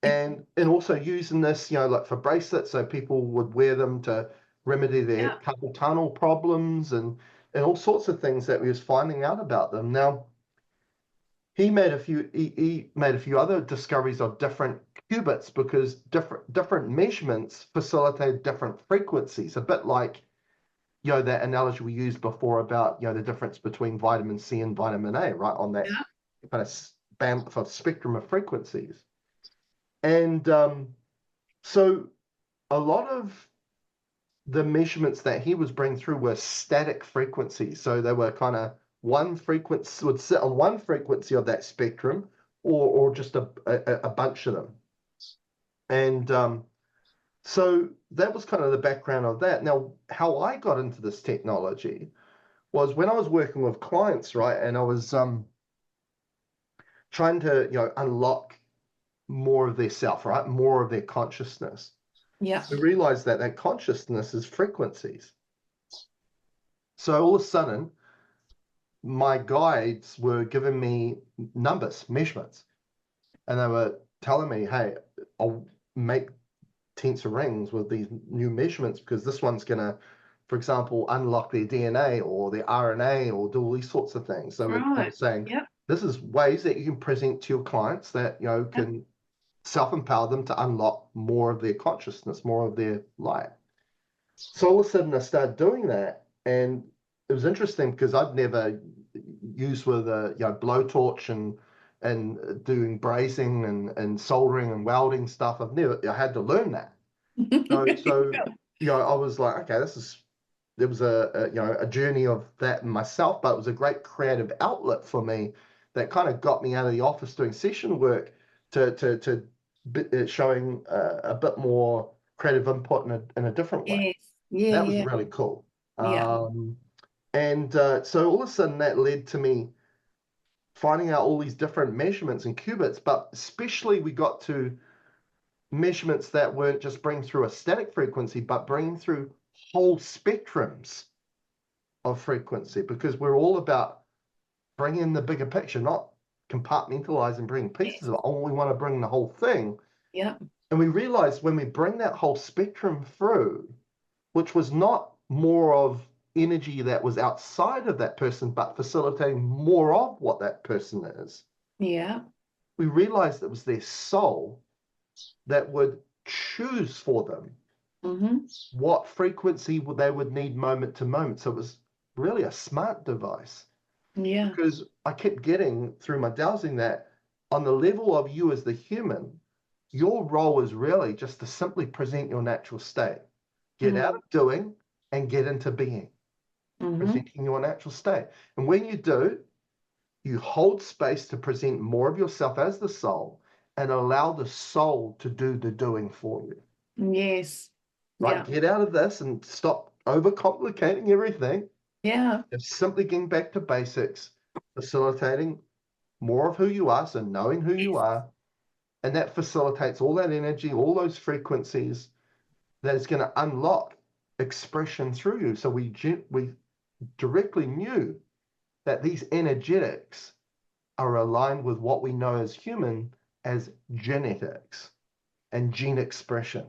and also using this, like for bracelets, so people would wear them to remedy their Yeah. carpal tunnel problems and all sorts of things that we was finding out about them. Now, he made a few other discoveries of different qubits because different measurements facilitate different frequencies. A bit like that analogy we used before about the difference between vitamin C and vitamin A, right? On that Yeah. kind of spectrum of frequencies. And so a lot of the measurements that he was bringing through were static frequencies. So they were kind of one frequency would sit on one frequency of that spectrum or just a bunch of them. And so that was kind of the background of that. Now, how I got into this technology was when I was working with clients, right? And I was trying to, unlock more of their self, right? More of their consciousness. Yeah. We realized that consciousness is frequencies. So all of a sudden, my guides were giving me numbers, measurements, and they were telling me, hey, I'll make tensor rings with these new measurements because this one's going to, for example, unlock their DNA or their RNA or do all these sorts of things. So I Right. was saying, Yep. this is ways that you can present to your clients that, Yep. can self-empower them to unlock more of their consciousness, more of their light. So all of a sudden I started doing that, and it was interesting because I'd never used with a blowtorch and doing brazing and soldering and welding stuff. I had to learn that. So I was like, okay, there was a journey of that myself, but it was a great creative outlet for me that kind of got me out of the office doing session work to showing a bit more creative input in a different way. Yes. Yeah. That was Yeah. really cool. Yeah. And so all of a sudden that led to me finding out all these different measurements and qubits, but especially we got to measurements that weren't just bringing through a static frequency, but bringing through whole spectrums of frequency, because we're all about bringing the bigger picture, not compartmentalizing, bringing pieces of it. Oh, we want to bring the whole thing. Yeah. And we realized when we bring that whole spectrum through, which was not more of energy that was outside of that person, but facilitating more of what that person is, Yeah. we realized it was their soul that would choose for them Mm-hmm. what frequency they would need moment to moment. So it was really a smart device, Yeah. because I kept getting through my dowsing that on the level of you as the human, your role is really just to simply present your natural state. Get out of doing and get into being, Mm-hmm. presenting your natural state. And when you do, you hold space to present more of yourself as the soul and allow the soul to do the doing for you. Yes. Right? Yeah. Get out of this and stop overcomplicating everything. Yeah. It's simply getting back to basics, facilitating more of who you are, so knowing who you Yes. are, and that facilitates all that energy, all those frequencies that is going to unlock expression through you. So we directly knew that these energetics are aligned with what we know as human as genetics and gene expression.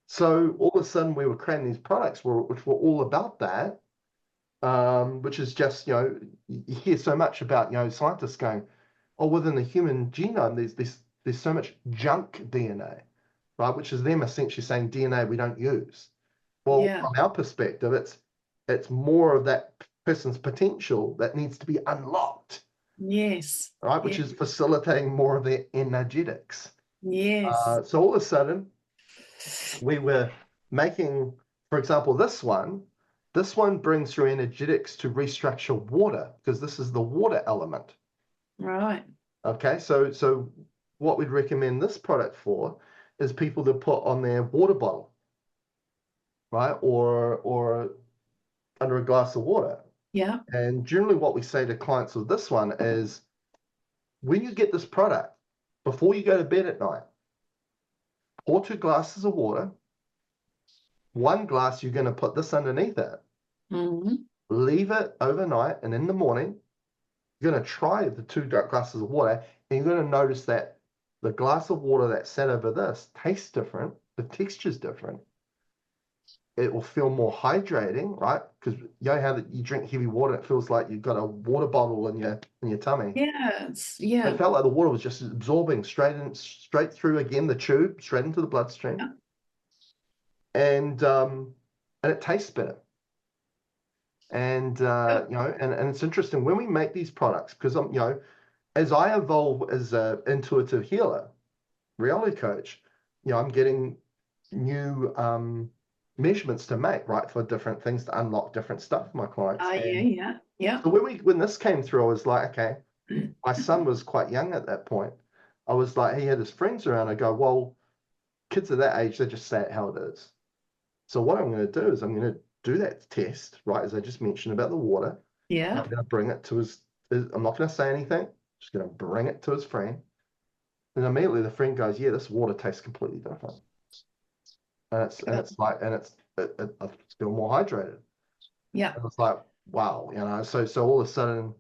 So all of a sudden we were creating these products which were all about that. which is just, you hear so much about, scientists going, oh, within the human genome, there's so much junk DNA, right? Which is them essentially saying DNA we don't use. Well, Yeah. from our perspective, it's more of that person's potential that needs to be unlocked, Yes. right? Which Yeah. is facilitating more of their energetics. Yes. So all of a sudden, we were making, for example, this one. This one brings through energetics to restructure water because this is the water element. Right. Okay, so what we'd recommend this product for is people to put on their water bottle, right, or under a glass of water. Yeah. And generally, what we say to clients with this one is, when you get this product, before you go to bed at night, pour 2 glasses of water. 1 glass, you're going to put this underneath it, Hmm. leave it overnight, and in the morning, you're going to try the 2 glasses of water, and you're going to notice that the glass of water that sat over this tastes different, the texture's different. It will feel more hydrating, right? Because you know how that you drink heavy water, it feels like you've got a water bottle in your tummy. Yes. It Yeah. felt like the water was just absorbing straight through again the tube, straight into the bloodstream, Yeah. and it tastes better. And Oh, and it's interesting when we make these products because as I evolve as an intuitive healer, reality coach, I'm getting new measurements to make, right, for different things to unlock different stuff for my clients. yeah. And Yeah. Yeah. so when this came through, I was like, okay, my son was quite young at that point. I was like, he had his friends around. I go, well, kids of that age, they just say it how it is. So what I'm going to do is I'm going to do that test, right, as I just mentioned about the water. I'm Yeah. going to bring it to I'm not going to say anything. Just going to bring it to his friend. And immediately the friend goes, yeah, this water tastes completely different. I feel more hydrated. Yeah. And it's like, wow, so all of a sudden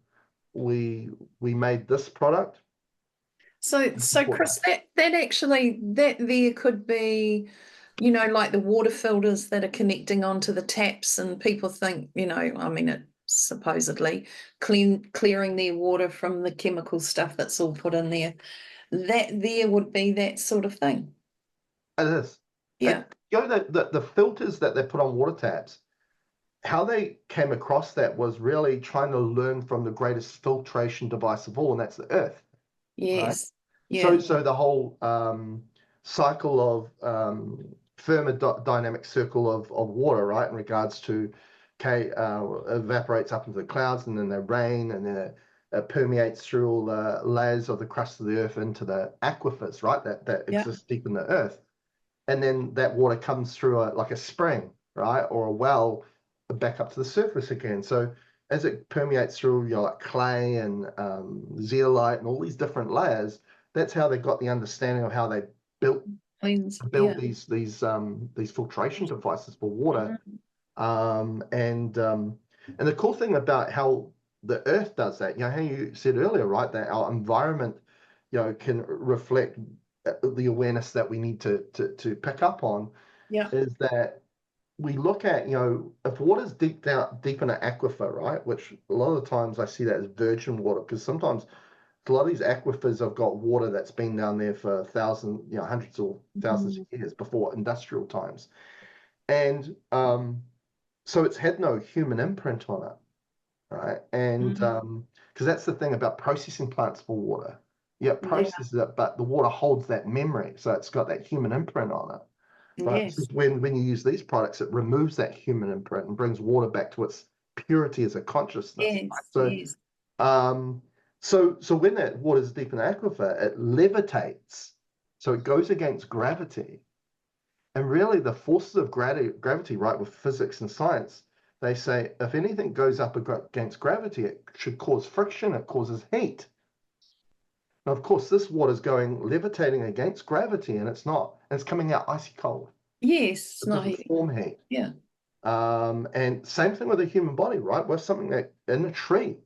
we made this product. So Chris, that actually that there could be, like the water filters that are connecting onto the taps, and people think, I mean, it supposedly clearing their water from the chemical stuff that's all put in there. That there would be that sort of thing. It is. Yeah. The filters that they put on water taps, how they came across that was really trying to learn from the greatest filtration device of all, and that's the earth, right? Yes. So, Yeah. so the whole cycle of thermodynamic circle of water, right, in regards to, okay, evaporates up into the clouds, and then they rain, and then it permeates through all the layers of the crust of the earth into the aquifers, right, that Yeah. exist deep in the earth. And then that water comes through like a spring, right, or a well back up to the surface again. So as it permeates through, like clay and zeolite and all these different layers, that's how they got the understanding of how they built Cleanse. build Yeah. these filtration devices for water. Mhm. Um, and um, and the cool thing about how the Earth does that, how you said earlier, right, that our environment, can reflect the awareness that we need to pick up on, Yeah. is that we look at, if water's deep in an aquifer, right, which a lot of the times I see that as virgin water, because sometimes a lot of these aquifers have got water that's been down there for hundreds or thousands Mhm. of years before industrial times. And so it's had no human imprint on it, right? And Mhm. because that's the thing about processing plants for water. Yeah, it Yeah. processes it, but the water holds that memory. So it's got that human imprint on it. But Yes. when you use these products, it removes that human imprint and brings water back to its purity as a consciousness. Right? Yes. So Yes. um, so when that water is deep in the aquifer, it levitates. So it goes against gravity. And really the forces of gravity, right, with physics and science, they say if anything goes up against gravity, it should cause friction, it causes heat. Now, of course, this water is going levitating against gravity, and it's not, and it's coming out icy cold. Yes. It's It not doesn't heating. form heat. Yeah. And same thing with the human body, right? We're something that in a tree,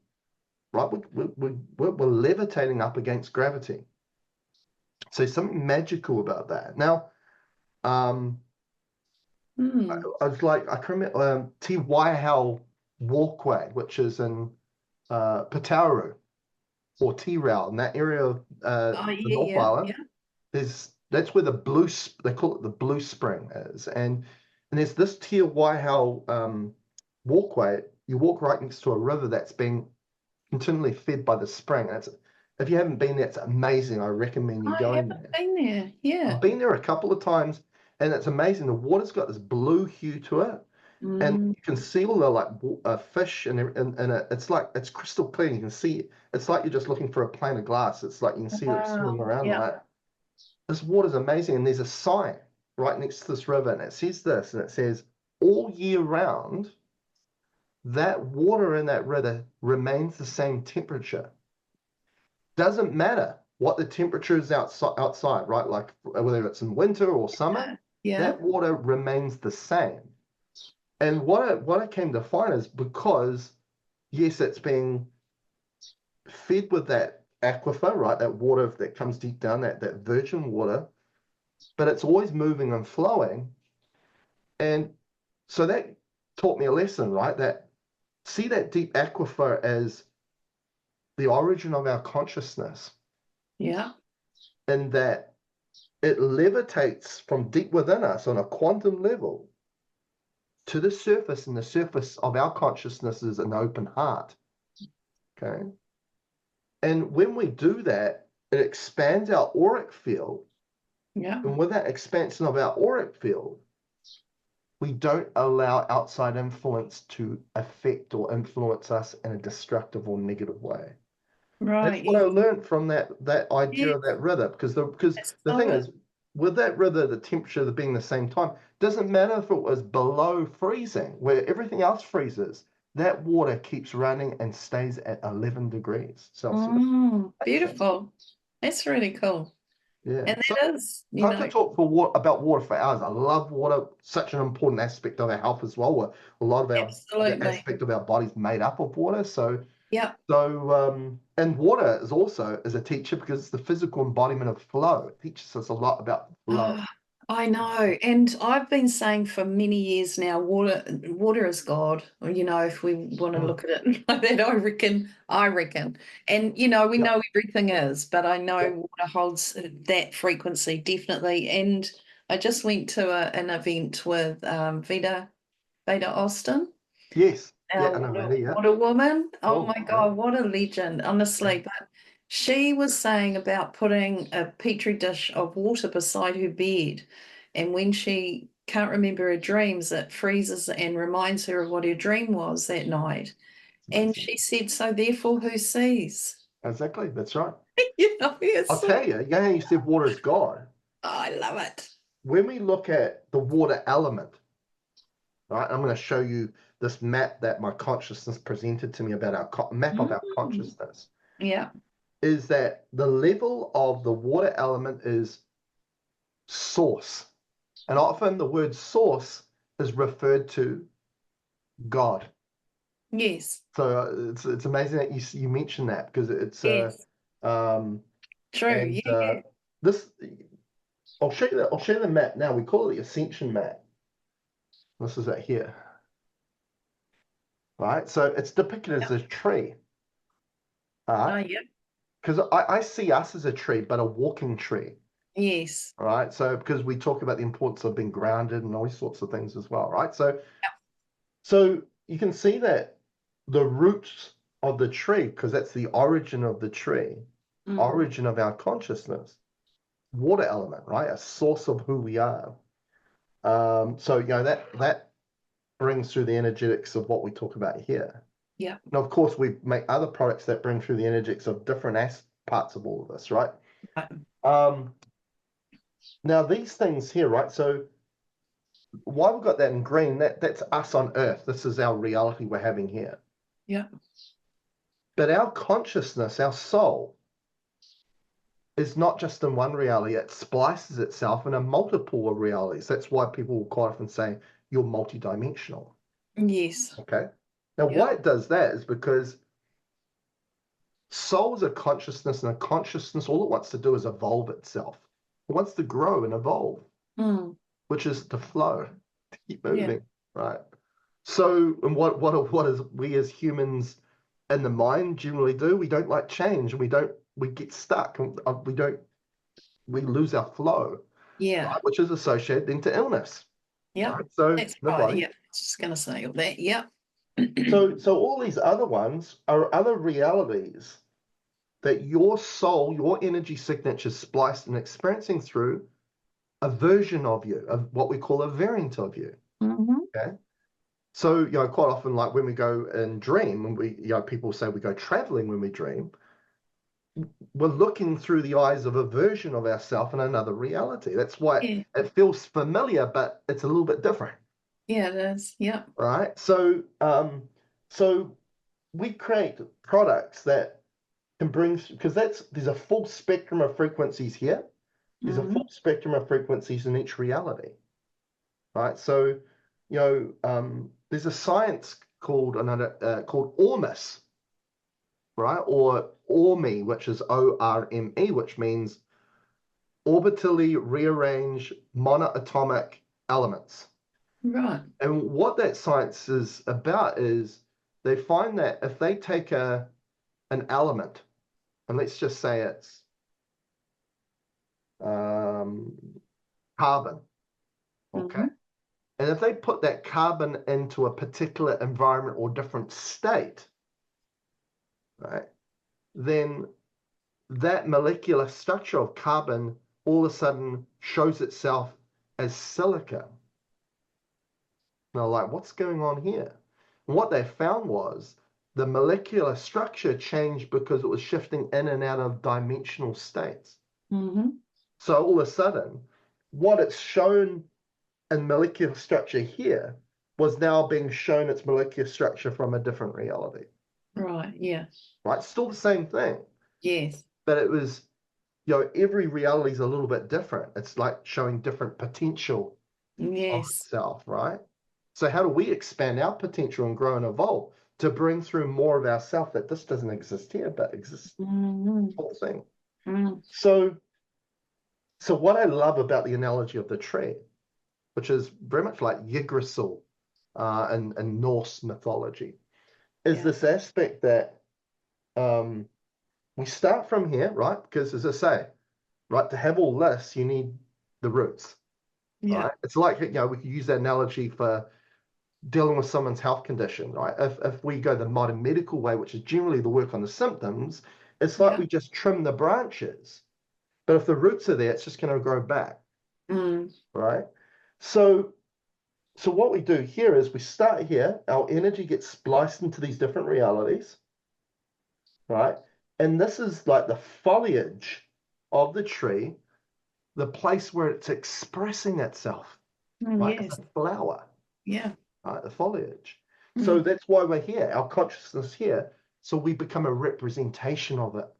right? We're levitating up against gravity. So something magical about that. Now, um, Mm. I was like, I can remember T. Whitehouse walkway, which is in Patauru or Tirau, in that area of Oh, the yeah, North yeah, Island. yeah. That's where they call it the Blue Spring is, and there's this Te Waihau walkway. You walk right next to a river that's being continually fed by the spring. And if you haven't been there, it's amazing. I recommend you I going haven't there. been there. Yeah. I've been there a couple of times, and it's amazing. The water's got this blue hue to it, and Mm, you can see all the like fish, and it's like it's crystal clean. You can see it's like you're just looking for a pane of glass. It's like you can see them swimming wow. around. Yeah. Like this water's amazing, and there's a sign right next to this river, and it says this, and it says all year round, that water in that river remains the same temperature. Doesn't matter what the temperature is outside, right? Like whether it's in winter or summer, Yeah. that water remains the same. And what I came to find is because yes, it's being fed with that aquifer, right? That water that comes deep down, that virgin water, but it's always moving and flowing. And so that taught me a lesson, right? That see that deep aquifer as the origin of our consciousness, Yeah. and that it levitates from deep within us on a quantum level to the surface, and the surface of our consciousness is an open heart. Okay. And when we do that, it expands our auric field. Yeah. And with that expansion of our auric field, we don't allow outside influence to affect or influence us in a destructive or negative way. That's Right. what I Yes. learned from that idea of Yes. that rhythm. Because That's the thing so it. is, with that rhythm, the temperature being the same time, doesn't matter if it was below freezing, where everything else freezes. That water keeps running and stays at 11 degrees Celsius. Amazing. Beautiful. That's really cool. Yeah. And So that is, I could talk about water for hours. I love water, such an important aspect of our health as well. A lot of the absolutely. aspect of our body's made up of water. Yeah. And water is also as a teacher because it's the physical embodiment of flow. It teaches us a lot about flow. Ah, I know. And I've been saying for many years now, water is God. Or, if we want to Mm. look at it like that, I reckon. And we Yep, know everything is, but I know yep, water holds that frequency definitely. And I just went to an event with Veda Austin. yes, yeah, Our I know, water, Mandy, yeah. water woman. Oh Oh, my yeah, God, what a legend, honestly. But she was saying about putting a petri dish of water beside her bed. And when she can't remember her dreams, it freezes and reminds her of what her dream was that night. it's And amazing. she said, so therefore, who sees? Exactly, that's right. It's I'll so, tell you, you know how you said water is God. I love it. When we look at the water element, right, I'm going to show you this map that my consciousness presented to me about our map of our Mm. consciousness. Yeah. Is that the level of the water element is source. And often the word source is referred to God. Yes. So it's amazing that you mentioned that because it's Yes. um True. and Yeah. this I'll show you the map now. We call it the ascension map. This is it here. Right? So it's depicted Yeah. as a tree. All right. Oh, yeah. Because I see us as a tree, but a walking tree. Yes. All right. So because we talk about the importance of being grounded and all these sorts of things as well, right? So you can see that the roots of the tree, because that's the origin of the tree, Mm. origin of our consciousness, water element, right? A source of who we are. So that brings through the energetics of what we talk about here. Yeah. And of course, we make other products that bring through the energetics of different parts of all of this, right? Right. Um, Now these things here, right? So why we've got that in green, that's us on Earth. This is our reality we're having here. Yeah. But our consciousness, our soul, is not just in one reality. It splices itself in a multiple of realities. That's why people will quite often say you're multidimensional. Yes. Okay. Now, Yeah. why it does that is because soul is a consciousness, and a consciousness, all it wants to do is evolve itself. It wants to grow and evolve, Mm. which is to flow, to keep Yeah. moving, right? So, and what is we as humans in the mind generally do? We don't like change, and we get stuck, and we lose our flow, Yeah. right? Which is associated then to illness, Yep. right? So That's the right. body. Yeah. I was just going to say all that. Yep. So all these other ones are other realities that your soul, your energy signature is spliced and experiencing through a version of you, of what we call a variant of you. Hmm. Okay. So, quite often, like when we go and dream, when people say we go traveling when we dream, we're looking through the eyes of a version of ourselves in another reality. That's why Yeah. it feels familiar, but it's a little bit different, Yeah, it is. Yep. right? So we create products that can bring, because there's a full spectrum of frequencies here. There's a full Hmm. spectrum of frequencies in each reality, right? So, there's a science called ORMUS, right? Or ORME, which is ORME, which means orbitally rearranged monoatomic elements. Right. And what that science is about is they find that if they take an element, and let's just say it's um, carbon, okay? Hmm. And if they put that carbon into a particular environment or different state, right, then that molecular structure of carbon all of a sudden shows itself as silica. Now, like, what's going on here? And what they found was the molecular structure changed because it was shifting in and out of dimensional states. Hmm. So all of a sudden, what it's shown in molecular structure here was now being shown its molecular structure from a different reality, Right. Yeah. right? Still the same thing, Yes. but it was, every reality is a little bit different. It's like showing different potential of Yes. itself, right? So how do we expand our potential and grow and evolve to bring through more of ourself that this doesn't exist here, but exists Hmm. whole thing? Mm. So what I love about the analogy of the tree, which is very much like Yggdrasil in Norse mythology, is Yeah. this aspect that um, we start from here, right? Because as I say, right, to have all this, you need the roots, Yeah. right? It's like, we could use that analogy for dealing with someone's health condition, right? If we go the modern medical way, which is generally the work on the symptoms, it's like Yeah. we just trim the branches. But if the roots are there, it's just going to grow back, Mm. right? So so what we do here is we start here, our energy gets spliced into these different realities, right? And this is like the foliage of the tree, the place where it's expressing itself, Mm. right? It's Yes. a flower, Yeah. right? The foliage. So Mm. that's why we're here, our consciousness here. So we become a representation of it,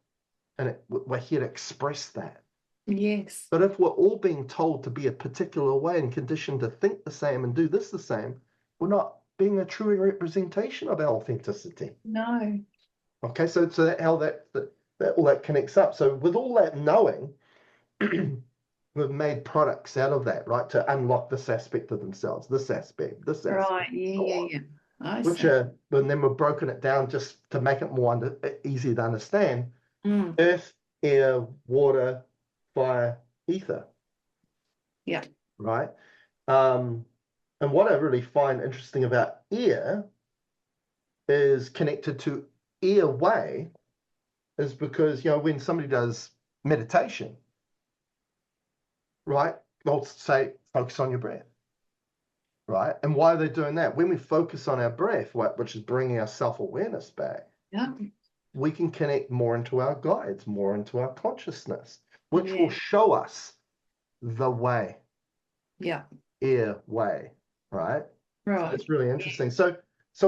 and we're here to express that. Yes. But if we're all being told to be a particular way and conditioned to think the same and do this the same, we're not being a true representation of our authenticity. No. Okay, so that how that all that connects up. So with all that knowing, we've made products out of that, right? To unlock this aspect of themselves, this Right. aspect, Yeah. so Yeah. on. Yeah. I Which see. are, and then we've broken it down just to make it more easy to understand. Mm. Earth, air, water, fire, ether, Yeah. right? Um, and what I really find interesting about ear is connected to airway, is because, when somebody does meditation, right, they'll say, focus on your breath, right? And why are they doing that? When we focus on our breath, which is bringing our self awareness back, Yeah. we can connect more into our guides, more into our consciousness, which will Yeah. show us the way, Yeah. airway, right? So Right. it's really interesting. So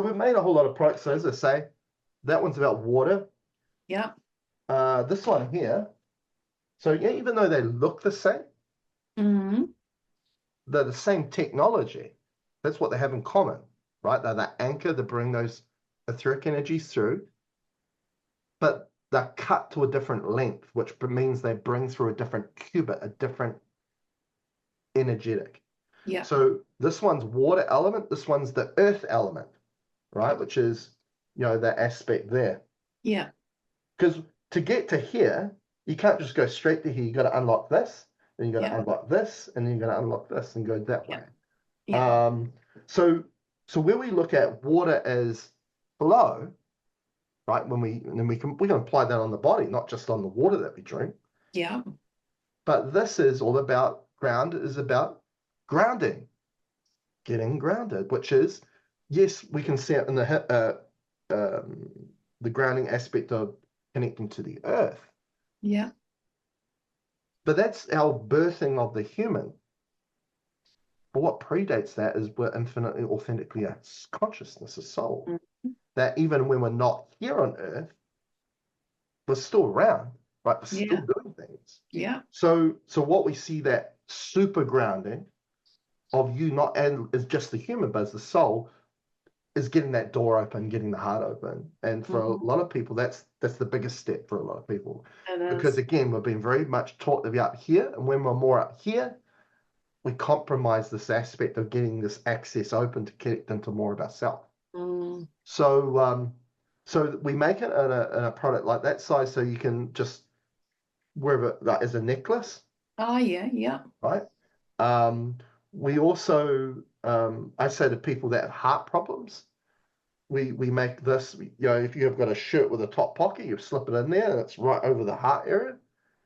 we've made a whole lot of products. So as I say, that one's about water. Yeah. This one here. So yeah, even though they look the same, Mm. they're the same technology. That's what they have in common, right? They're the anchor to bring those etheric energies through, but they're cut to a different length, which means they bring through a different qubit, a different energetic. Yeah. So this one's water element, this one's the earth element, right? Which is, that aspect there. Yeah. Because to get to here, you can't just go straight to here. You got to unlock this, then you got to Yeah. unlock this, and then you got to unlock this and go that Yeah. way. Yeah. Um, so so where we look at water as flow, right? We can apply that on the body, not just on the water that we drink. Yeah. But this is all about is about grounding, getting grounded, which is, yes, we can see it in the grounding aspect of connecting to the earth, Yeah. but that's our birthing of the human. But what predates that is we're infinitely, authentically a consciousness, a soul. Mm. That even when we're not here on earth, we're still around, right? We're still Yeah. doing things. Yeah. So what we see, that super grounding of you, not and is just the human, but as the soul, is getting that door open, getting the heart open. And for a Mhm. lot of people, that's the biggest step for a lot of people. It Because is. again, we've been very much taught to be up here, and when we're more up here, we compromise this aspect of getting this access open to connect into more of ourselves. Mm. So we make it in a product like that size, so you can just wear it like as a necklace, Oh, yeah. Yeah. right? Um, we also, I say to people that have heart problems, we make this, if you have got a shirt with a top pocket, you slip it in there and it's right over the heart area.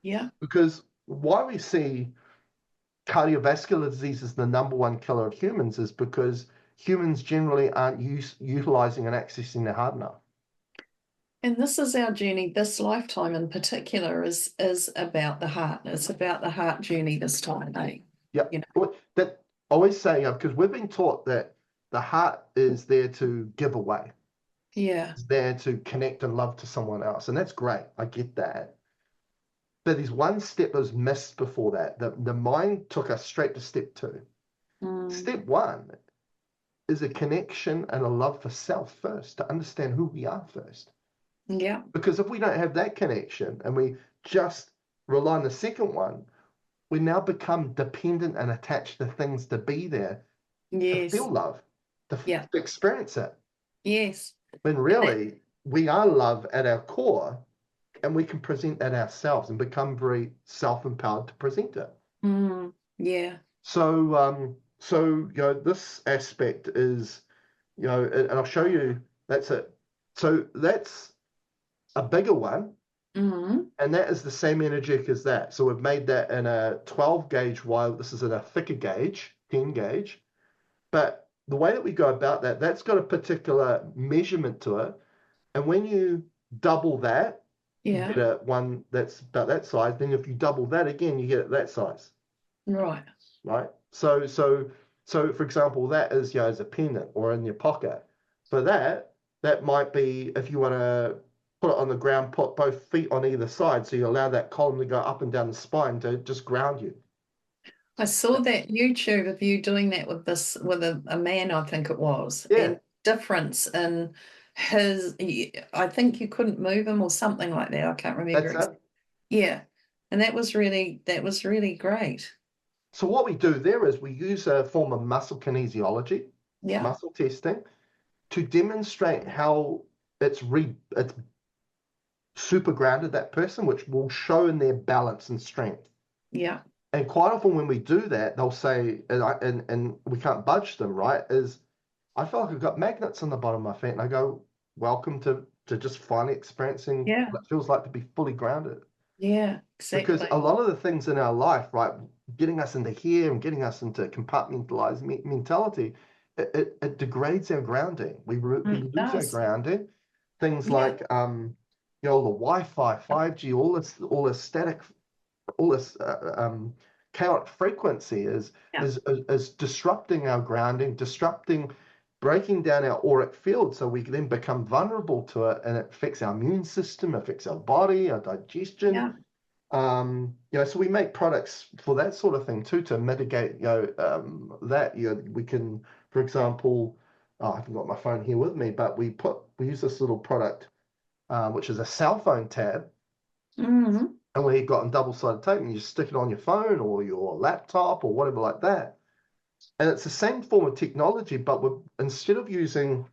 Yeah. Because why we see cardiovascular disease as the number one killer of humans is because humans generally aren't utilizing and accessing their heart enough. And this is our journey. This lifetime in particular is about the heart. It's about the heart journey this time, eh? Yeah. You know. That always saying, because we've been taught that the heart is there to give away. Yeah. It's there to connect and love to someone else. And that's great. I get that. But there's one step that was missed before that. The mind took us straight to step two. Mm. Step one is a connection and a love for self first, to understand who we are first. Yeah. Because if we don't have that connection and we just rely on the second one, we now become dependent and attached to things to be there, to Yes. feel love, Yeah. to experience it. Yes. When And that, really we are love at our core, and we can present that ourselves and become very self-empowered to present it. yeah. So this aspect is, and I'll show you, that's it. So that's a bigger one, Mm. and that is the same energetic as that. So we've made that in a 12 gauge, while this is in a thicker gauge, 10 gauge. But the way that we go about that, that's got a particular measurement to it. And when you double that, you Yeah. get a one that's about that size. Then if you double that again, you get it that size, Right. right? So for example, that is, as a pendant or in your pocket. For that might be, if you want to put it on the ground, put both feet on either side, so you allow that column to go up and down the spine to just ground you. I saw that YouTube of you doing that with with a man, I think it was, Yeah, and difference in his, I think you couldn't move him or something like that. I can't remember that's exactly. it. Yeah. And that was really great. So what we do there is we use a form of muscle kinesiology, Yeah. muscle testing, to demonstrate how it's super grounded that person, which will show in their balance and strength. Yeah. And quite often when we do that, they'll say, and we can't budge them, right? Is I feel like I've got magnets on the bottom of my feet, and I go, welcome to just finally experiencing Yeah. what it feels like to be fully grounded. Yeah. Because a Exactly. lot of the things in our life, right, getting us into here and getting us into compartmentalized mentality, it degrades our grounding. We It lose our does. grounding. Things Yeah. like the Wi-Fi, 5G, all this static, all this chaotic frequency Yeah. is disrupting our grounding, breaking down our auric field, so we then become vulnerable to it, and it affects our immune system, affects our body, our digestion. Yeah. So we make products for that sort of thing too, to mitigate, that. We can, for example, I haven't got my phone here with me, but we use this little product, which is a cell phone tab, Hmm. and we've got double-sided tape, and you just stick it on your phone or your laptop or whatever like that. And it's the same form of technology, but instead of using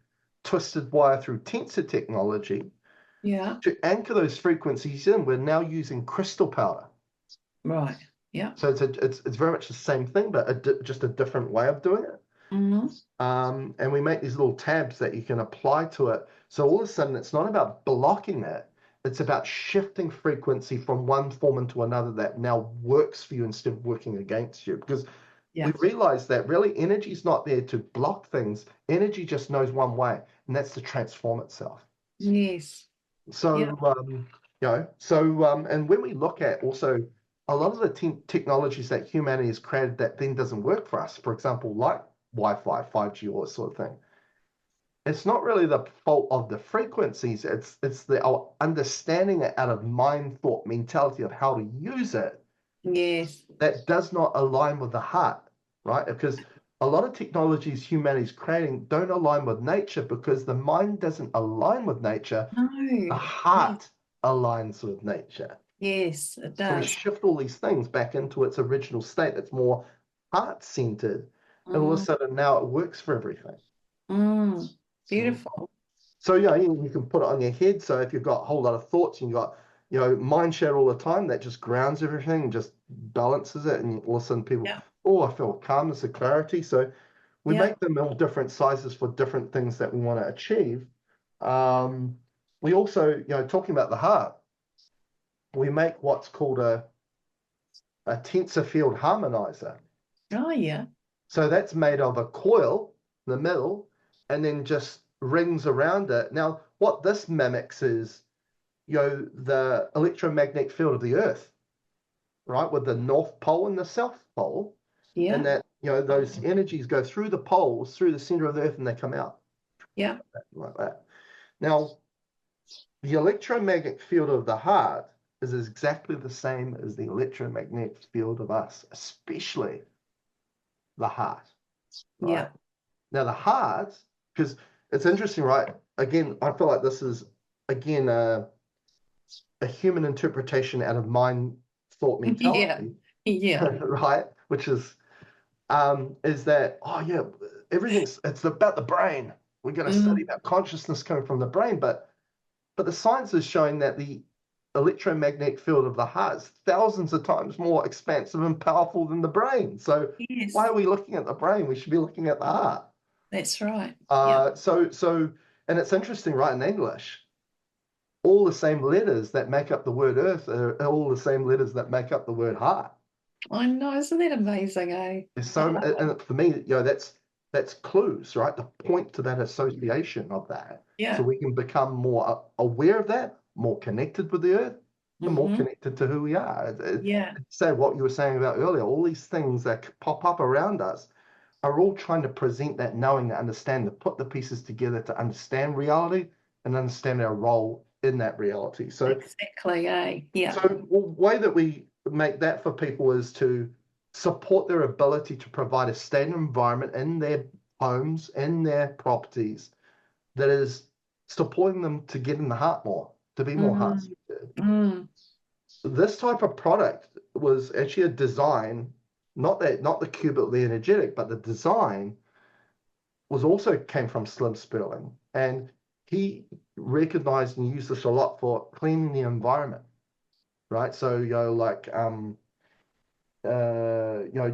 twisted wire through tensor technology Yeah. to anchor those frequencies in, we're now using crystal powder. Right. Yeah. So it's very much the same thing, but just a different way of doing it. Mm-hmm. And we make these little tabs that you can apply to it. So all of a sudden, it's not about blocking it. It's about shifting frequency from one form into another that now works for you instead of working against you. Because we Yeah. realize that really energy is not there to block things. Energy just knows one way, and that's to transform itself. Yes. Yeah. So, and when we look at also a lot of the technologies that humanity has created that then doesn't work for us, for example, like Wi-Fi, 5G, all this sort of thing, it's not really the fault of the frequencies. It's our understanding it out of mind, thought, mentality of how to use it Yes. that does not align with the heart, right? Because a lot of technologies humanity's creating don't align with nature because the mind doesn't align with nature. The No. Yeah. heart aligns with nature. Yes, it So we does. shift all these things back into its original state that's more heart-centered. And all of a Mm, sudden now it works for everything. mm, So, beautiful. so yeah, you can put it on your head. So if you've got a whole lot of thoughts and you've got, mind share all the time, that just grounds everything and just balances it. And all of a sudden people, Yeah. oh, I feel calmness and clarity. So we Yeah. make them all different sizes for different things that we want to achieve. Um, we also, talking about the heart, we make what's called a tensor field harmonizer. Oh, yeah. So that's made of a coil in the middle and then just rings around it. Now, what this mimics is, the electromagnetic field of the Earth, right? With the North Pole and the South Pole. And Yeah. that, those energies go through the poles, through the center of the Earth, and they come out Yeah. like that. Now, the electromagnetic field of the heart is exactly the same as the electromagnetic field of us, especially the heart, right? Yeah. Now, the heart, because it's interesting, right? Again, I feel like this is, again, a human interpretation out of mind, thought, Yeah. mentality, Yeah. right? Which is that, oh, yeah, it's about the brain. We're going to study Mm, about consciousness coming from the brain, but the science is showing that the electromagnetic field of the heart is thousands of times more expansive and powerful than the brain. So why yes. are we looking at the brain? We should be looking at the heart. That's right. Yeah. So, and it's interesting, right? In English, all the same letters that make up the word earth are all the same letters that make up the word heart. I know. Isn't that amazing, eh? There's so, and for me, that's clues, right? To point to that association of that, so Yeah. we can become more aware of that, more connected with the earth, and more Mm-hmm. connected to who we are. Yeah. Say what you were saying about earlier, all these things that pop up around us are all trying to present that knowing, to understand, to put the pieces together to understand reality and understand our role in that reality. So, Exactly, eh? Yeah. so the way that we make that for people is to support their ability to provide a stable environment in their homes, in their properties, that is supporting them to get in the heart more, to be more heart Mm, centered. mm. This type of product was actually a design, not the qubit, the energetic, but the design was also came from Slim Sperling, and he recognized and used this a lot for cleaning the environment, right? So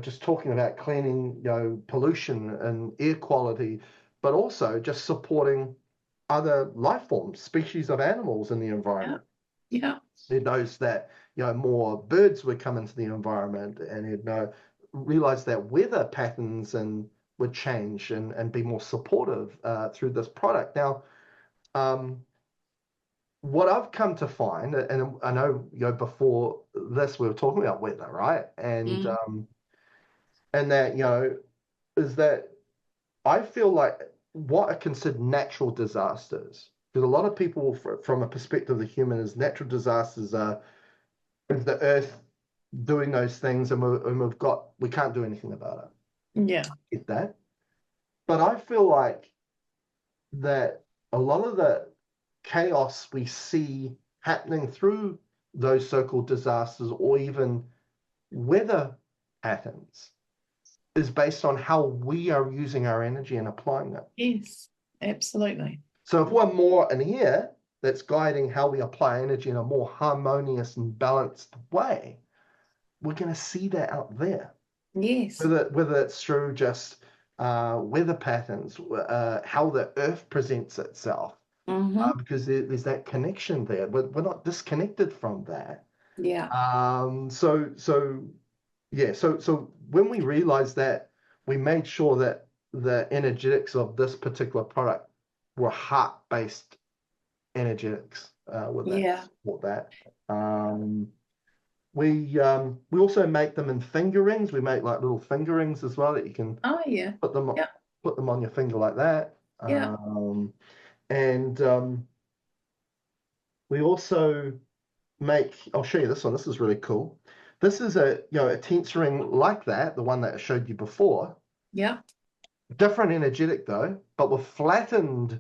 just talking about cleaning, pollution and air quality, but also just supporting other life forms, species of animals in the Yeah. environment. Yeah. He knows that more birds would come into the environment, and he'd realize that weather patterns and would change and be more supportive through this product. Now, um, what I've come to find, and I know before this we were talking about weather, right? Mm, And that is that I feel like what are considered natural disasters, because a lot of people from a perspective of the human is natural disasters are is the earth doing those things, and we can't do anything about yeah. it. Get that? But I feel like that a lot of the chaos we see happening through those so-called disasters or even weather patterns is based on how we are using our energy and applying it. Yes, absolutely. So if we're more in here, that's guiding how we apply energy in a more harmonious and balanced way, we're going to see that out there. Yes. Whether it's through just weather patterns, how the earth presents itself, Mm-hmm. because there's that connection there. We're not disconnected from that. Yeah. So when we realized that, we made sure that the energetics of this particular product were heart-based energetics with that Yeah. support that. We also make them in finger rings. We make like little finger rings as well that you can Oh, yeah. put them Yeah. put them on your finger like that. Yeah. And we also make, I'll show you this one. This is really cool. This is a tense ring like that, the one that I showed you before. Yeah. Different energetic though, but we've flattened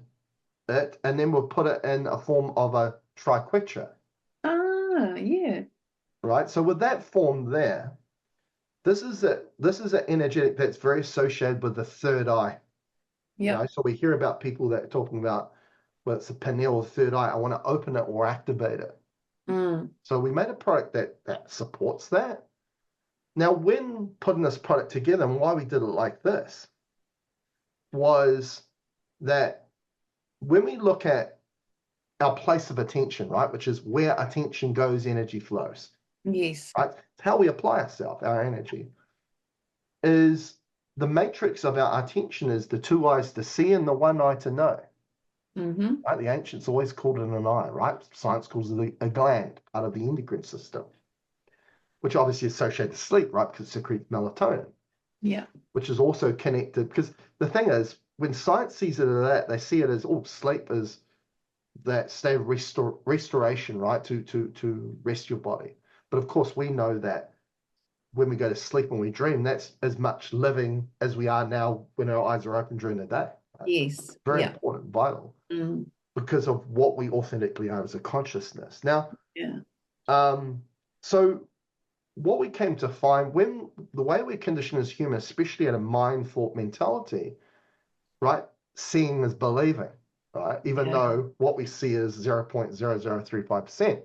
it and then we've put it in a form of a triquetra, Ah, yeah. right? So with that form there, this is an energetic that's very associated with the third eye. Yeah. So we hear about people that are talking about, well, it's a pineal, third eye. I want to open it or activate it. Mm. So we made a product that supports that. Now, when putting this product together, and why we did it like this, was that when we look at our place of attention, right, which is where attention goes, energy flows, Yes. right? It's how we apply ourselves, our energy, is the matrix of our attention is the two eyes to see and the one eye to know. Mm-hmm. Right? The ancients always called it an eye, right? Science calls it a gland, part of the endocrine system, which obviously is associated with sleep, right? Because it secretes melatonin, Yeah. which is also connected. Because the thing is, when science sees it as that, they see it as, oh, sleep is that state of restoration, right? To rest your body. But of course, we know that when we go to sleep and we dream, that's as much living as we are now when our eyes are open during the day. Right? Yes. Very Yeah. important, vital. Mm. Because of what we authentically are as a consciousness. Now, Yeah. So what we came to find when the way we're conditioned as humans, especially at a mind thought mentality, right? Seeing is believing, right? Even Yeah. though what we see is 0.0035%,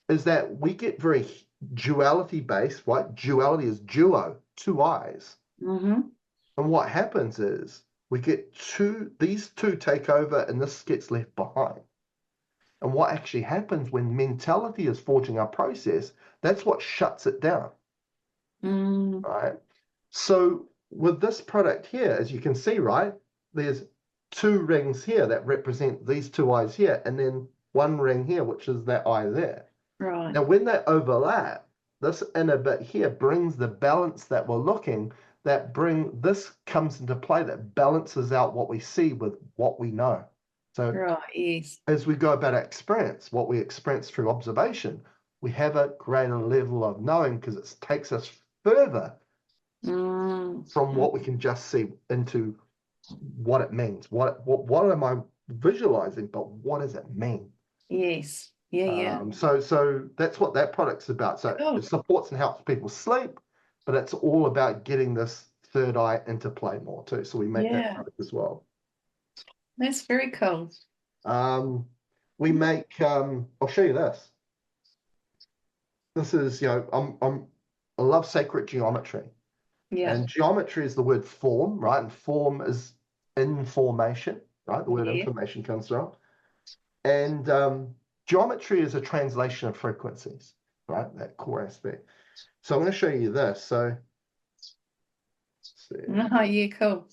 is that we get very duality based, right? Duality is duo, two eyes. Mm-hmm. And what happens is we get these two take over and this gets left behind. And what actually happens when mentality is forging our process, that's what shuts it down, Mm. right? So with this product here, as you can see, right, there's two rings here that represent these two eyes here, and then one ring here, which is that eye there. Right. Now, when they overlap, this inner bit here brings the balance that we're looking, this comes into play that balances out what we see with what we know. So Right. Yes. as we go about our experience, what we experience through observation, we have a greater level of knowing because it takes us further Mm. from what we can just see into what it means. What am I visualizing, but what does it mean? Yes. Yeah. Yeah. So that's what that product's about. So Oh, it supports and helps people sleep, but it's all about getting this third eye into play more too. So we make that yeah. product as well. That's very cool. We make. I'll show you this. This is, I love sacred geometry, Yeah. and geometry is the word form, right? And form is information, right? The word Yeah. information comes from, and geometry is a translation of frequencies, right? That core aspect. So I'm going to show you this. So, let's see. Oh, yeah. Cool.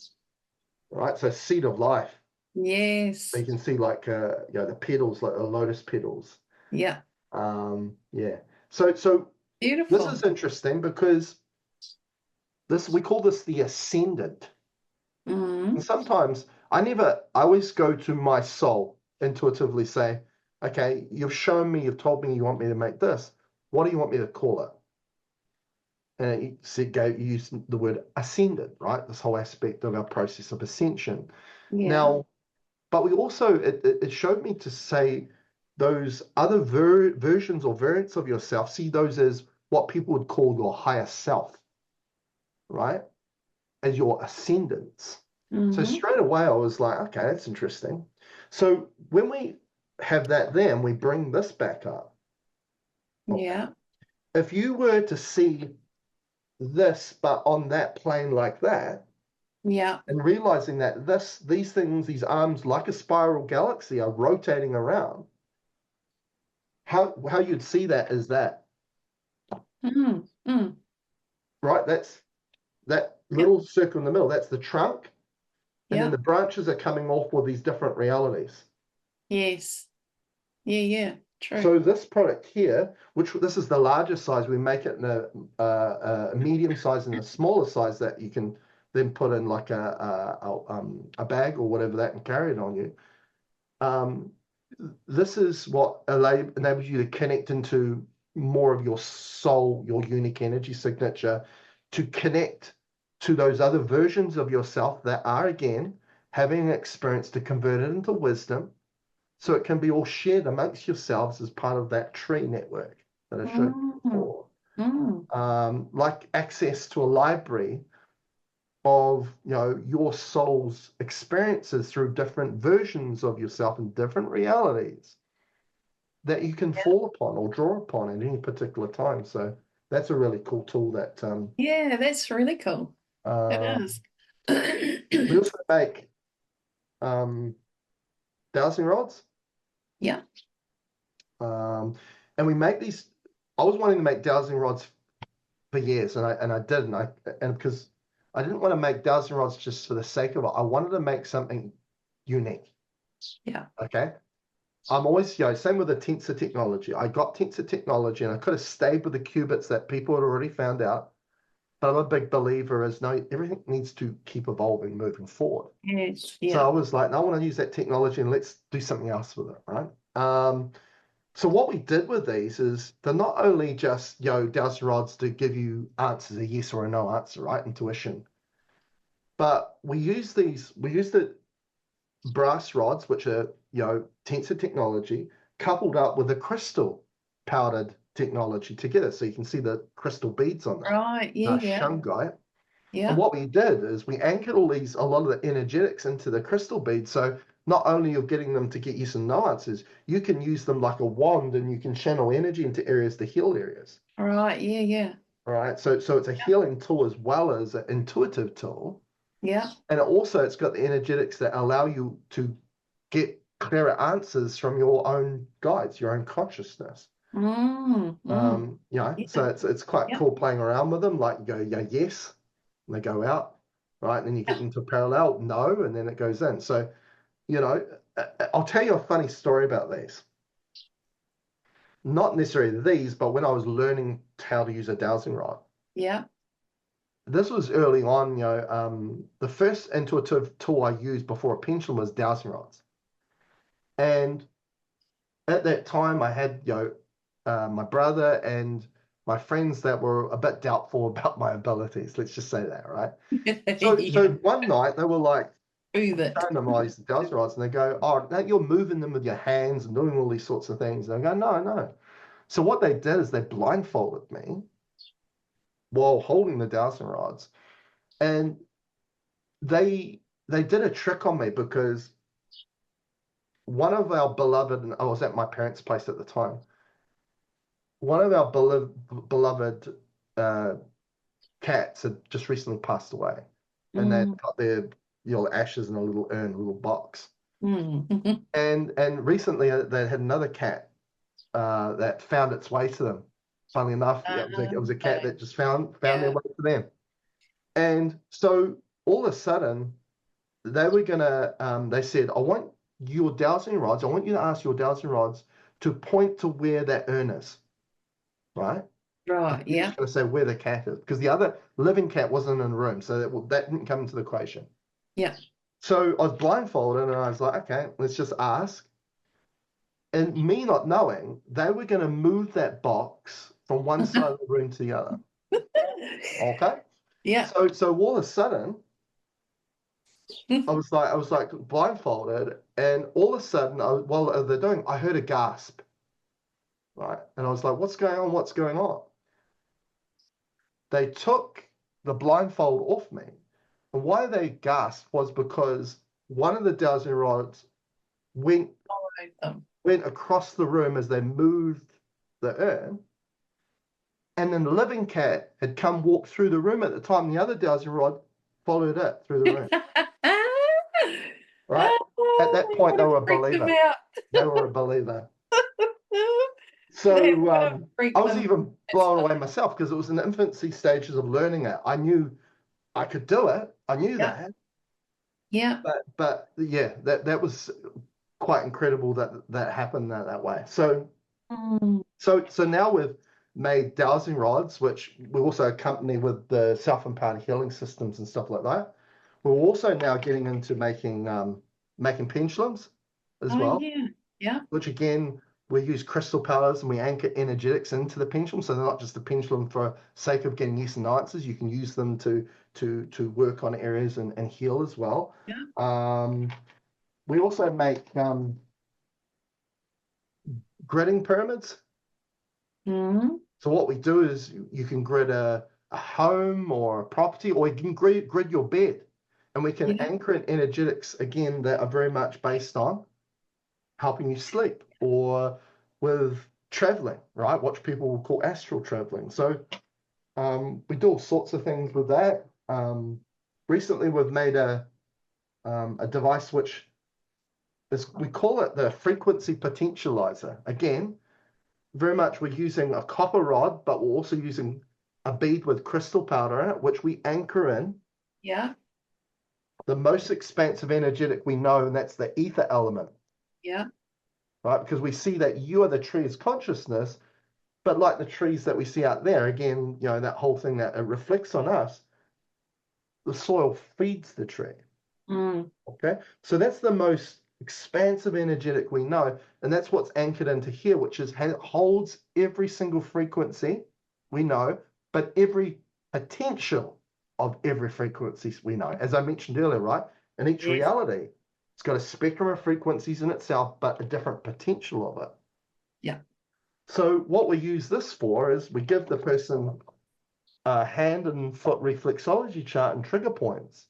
Right. So seed of life. Yes. So you can see like the petals, like the lotus petals. Yeah. Yeah. So this Beautiful. is interesting because we call this the ascendant. And Mm. sometimes I always go to my soul intuitively say, okay, you've shown me, you've told me you want me to make this. What do you want me to call it? And you use the word ascendant, right? This whole aspect of our process of ascension. Yeah. Now, but we also, it showed me to say those other versions or variants of yourself, see those as what people would call your higher self. right, as your ascendants. So Mm-hmm. straight away I was like, okay, that's interesting. So when we have that there and we bring this back up, okay, Yeah. if you were to see this but on that plane like that, Yeah. and realizing that these things, these arms like a spiral galaxy are rotating around, how you'd see that is that, Mm-hmm. Mm. right? That's that Yep. little circle in the middle, that's the trunk, and then Yeah. the branches are coming off with these different realities. Yes. Yeah. Yeah. True. So this product here, which this is the larger size, we make it in a medium size and a smaller size that you can then put in like a bag or whatever that and carry it on you. Um, this is what enables you to connect into more of your soul, your unique energy signature, to connect to those other versions of yourself that are, again, having an experience to convert it into wisdom so it can be all shared amongst yourselves as part of that tree network that I showed you Mm. before. Mm. Like access to a library of your soul's experiences through different versions of yourself and different realities that you can fall upon or draw upon at any particular time. So that's a really cool tool that Yeah, that's really cool. It uh, is. we also make um, dowsing rods. Yeah. Um, and we make these. I was wanting to make dowsing rods for years, and I didn't. And because I didn't want to make dowsing rods just for the sake of it. I wanted to make something unique. Yeah. Okay. I'm always, same with the tensor technology. I got tensor technology and I could have stayed with the qubits that people had already found out. But I'm a big believer is no, everything needs to keep evolving, moving forward. Yes. So I Yeah. was like, no, I want to use that technology and let's do something else with it, right? So what we did with these is they're not only just, dowsing rods to give you answers, a yes or a no answer, right? Intuition. But we use the brass rods, which are, tensor technology, coupled up with the crystal powdered technology together. So you can see the crystal beads on them, Right. Yeah. Yeah. shungite. And Yeah. what we did is we anchored a lot of the energetics into the crystal beads. So not only you're getting them to get yes and no answers, you can use them like a wand and you can channel energy into areas to heal areas. Right. Yeah. Yeah. All right. So it's a healing tool as well as an intuitive tool. Yeah. And it's got the energetics that allow you to get clearer answers from your own guides, your own consciousness. Mm. Mm. So Yeah. it's quite Yeah. cool playing around with them. Like you go, yeah, yes, and they go out, right? And then you Yeah. get into parallel, no, and then it goes in. So, you know, I'll tell you a funny story about these. Not necessarily these, but when I was learning how to use a dowsing rod. Yeah. This was early on, the first intuitive tool I used before a pendulum was dowsing rods. And at that time, I had, my brother and my friends that were a bit doubtful about my abilities. Let's just say that, right? So Yeah. one night they were like, Prove it. showing them all these dowsing rods, and they go, "Oh, no, you're moving them with your hands and doing all these sorts of things." And I go, "No, no." So what they did is they blindfolded me while holding the dowsing rods, and they did a trick on me because one of our beloved, and I was at my parents' place at the time. One of our beloved uh, cats had just recently passed away, and they'd Mm. got their ashes in a little urn, a little box. Mm. And recently they had another cat that found its way to them. Funnily enough, yeah, it was a cat Okay. that just found their Yeah. way to them. And so all of a sudden, they were gonna. They said, "I want your dowsing rods. I want you to ask your dowsing rods to point to where that urn is." Right? Right. You're Yeah. just going to say where the cat is because the other living cat wasn't in the room, so that didn't come into the equation. Yeah. So I was blindfolded and I was like, okay, let's just ask. And me not knowing, they were going to move that box from one side of the room to the other. Okay. Yeah. So all of a sudden, I was like blindfolded, and all of a sudden, while they're doing, I heard a gasp, right? And I was like, what's going on? What's going on? They took the blindfold off me. And why they gasped was because one of the dowsing rods went went across the room as they moved the urn. And then the living cat had come walk through the room at the time. The other dowsing rod followed it through the room. Right? At that You point, would they have were a freaked them believer. out. They were a believer. That So would have I freaked was them. even That's blown away funny. myself because it was in the infancy stages of learning it. I knew I could do it. I knew Yeah. that. Yeah. But yeah, that was quite incredible that that happened that way. So Mm, so now we've made dowsing rods, which we also accompany with the self-imparted healing systems and stuff like that. We're also now getting into making pendulums as oh well, yeah. Yeah. which again we use crystal powers and we anchor energetics into the pendulum, so they're not just a pendulum for sake of getting yes and answers. You can use them to work on areas and heal as well. Yeah. We also make gridding pyramids. Mm, So what we do is you can grid a home or a property, or you can grid your bed, and we can yeah. anchor in energetics again that are very much based on helping you sleep or with traveling, right? What people will call astral traveling. So we do all sorts of things with that. Recently, we've made a device which is, we call it the frequency potentializer. Again, very much we're using a copper rod, but we're also using a bead with crystal powder in it, which we anchor in Yeah. the most expansive energetic we know, and that's the ether element, Yeah. right? Because we see that you are the tree's consciousness, but like the trees that we see out there, again, you know, that whole thing that it reflects on us, the soil feeds the tree. Mm, Okay, so that's the most expansive energetic we know, and that's what's anchored into here, which is holds every single frequency we know, but every potential of every frequency we know. As I mentioned earlier, right? In each yes. reality, it's got a spectrum of frequencies in itself, but a different potential of it. Yeah. So what we use this for is we give the person a hand and foot reflexology chart and trigger points,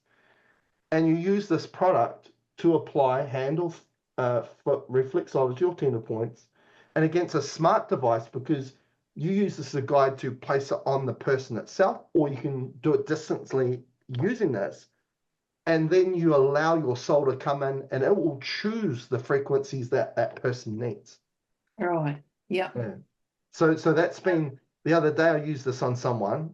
and you use this product to apply handle foot reflexology or tender points and against a smart device, because you use this as a guide to place it on the person itself, or you can do it distantly using this, and then you allow your soul to come in and it will choose the frequencies that that person needs. All right. Yeah. Yeah. So that's been, the other day I used this on someone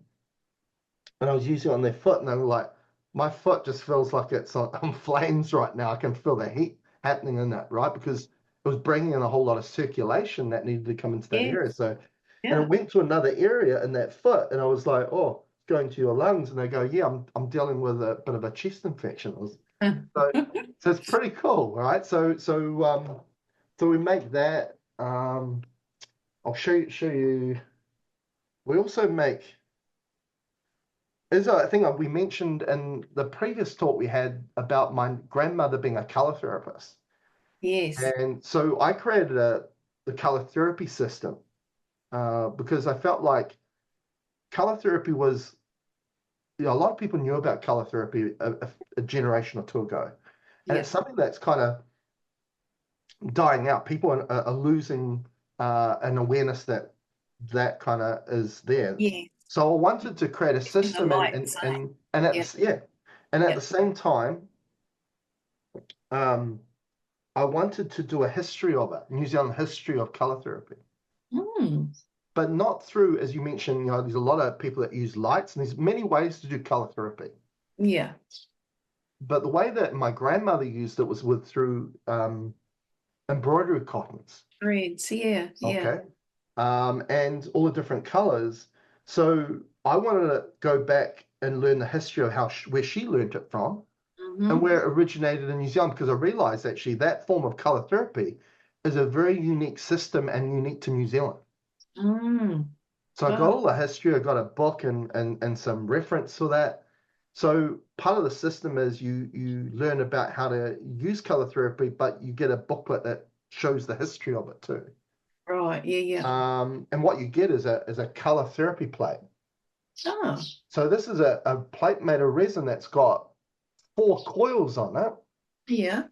and I was using it on their foot, and they were like, my foot just feels like it's on flames right now. I can feel the heat happening in that, right? Because it was bringing in a whole lot of circulation that needed to come into that Yes. area. So, and Yeah. it went to another area in that foot, and I was like, oh, it's going to your lungs. And they go, yeah, I'm dealing with a bit of a chest infection. So, so it's pretty cool, right? So we make that. I'll show you. We also make, is a thing we mentioned in the previous talk we had about my grandmother being a color therapist. Yes. And so I created the color therapy system because I felt like color therapy was, you know, a lot of people knew about color therapy a generation or two ago. And Yeah. it's something that's kind of dying out. People are losing an awareness that that kind of is there. Yes. So I wanted to create a In the system light side. and at Yeah. the, yeah, and at Yeah. the same time, um, I wanted to do a history of it, New Zealand history of color therapy, Mm, but not through, as you mentioned, you know, there's a lot of people that use lights, and there's many ways to do color therapy. yeah. But the way that my grandmother used it was with through embroidery cottons, Threads. Yeah. Yeah. okay, and all the different colors. So I wanted to go back and learn the history of how where she learned it from and Mm-hmm. where it originated in New Zealand, because I realized actually that form of color therapy is a very unique system and unique to New Zealand. Mm. So I got Oh, all the history, I got a book and some reference for that. So part of the system is you learn about how to use color therapy, but you get a booklet that shows the history of it too. right. Yeah. Yeah. And what you get is a color therapy plate. Oh, So this is a plate made of resin that's got 4 coils on it, yeah.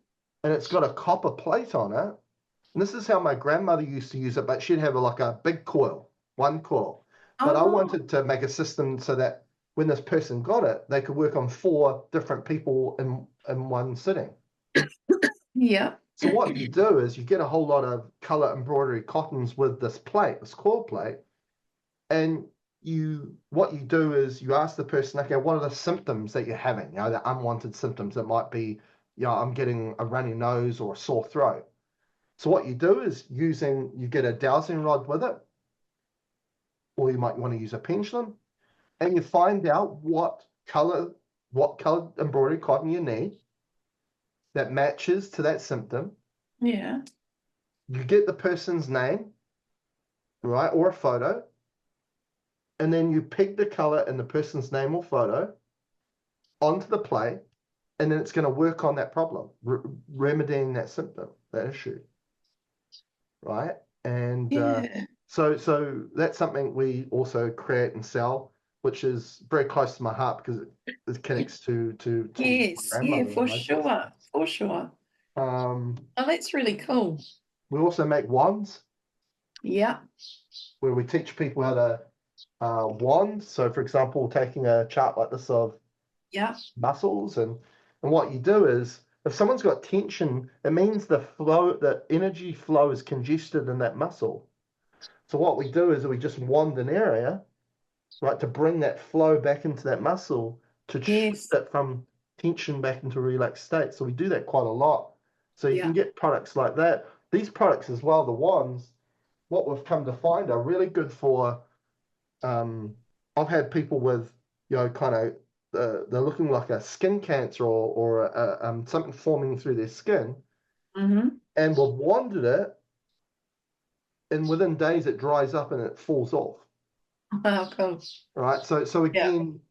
and it's got a copper plate on it. And this is how my grandmother used to use it, but she'd have like a big coil, 1 coil. But I Oh, wanted to make a system so that when this person got it, they could work on 4 different people in one sitting. yeah. So what you do is you get a whole lot of color embroidery cottons with this plate, this coil plate, and what you do is you ask the person, okay, what are the symptoms that you're having? The unwanted symptoms that might be, I'm getting a runny nose or a sore throat. So what you do is you get a dowsing rod with it, or you might want to use a pendulum, and you find out what color embroidery cotton you need that matches to that symptom. Yeah. You get the person's name, right, or a photo, and then you peg the color in the person's name or photo onto the plate, and then it's going to work on that problem, remedying that symptom, that issue, right? And Yeah. so that's something we also create and sell, which is very close to my heart because it connects to my Yes. Yeah, grandmother for and my business. sure. For sure. Um, Oh, that's really cool. we also make wands Yeah. where we teach people how to wand. So, for example, taking a chart like this of Yeah. muscles, and what you do is if someone's got tension, it means the energy flow is congested in that muscle. So what we do is we just wand an area, right, to bring that flow back into that muscle to shift Yes. it from tension back into a relaxed state. So we do that quite a lot. So you can Yeah. get products like that. These products as well, the wands, what we've come to find are really good for. Um, I've had people with, kind of, they're looking like a skin cancer or something forming through their skin, Mm-hmm. and we've wanded it, and within days it dries up and it falls off. Oh, cool. Right. So Yeah. again,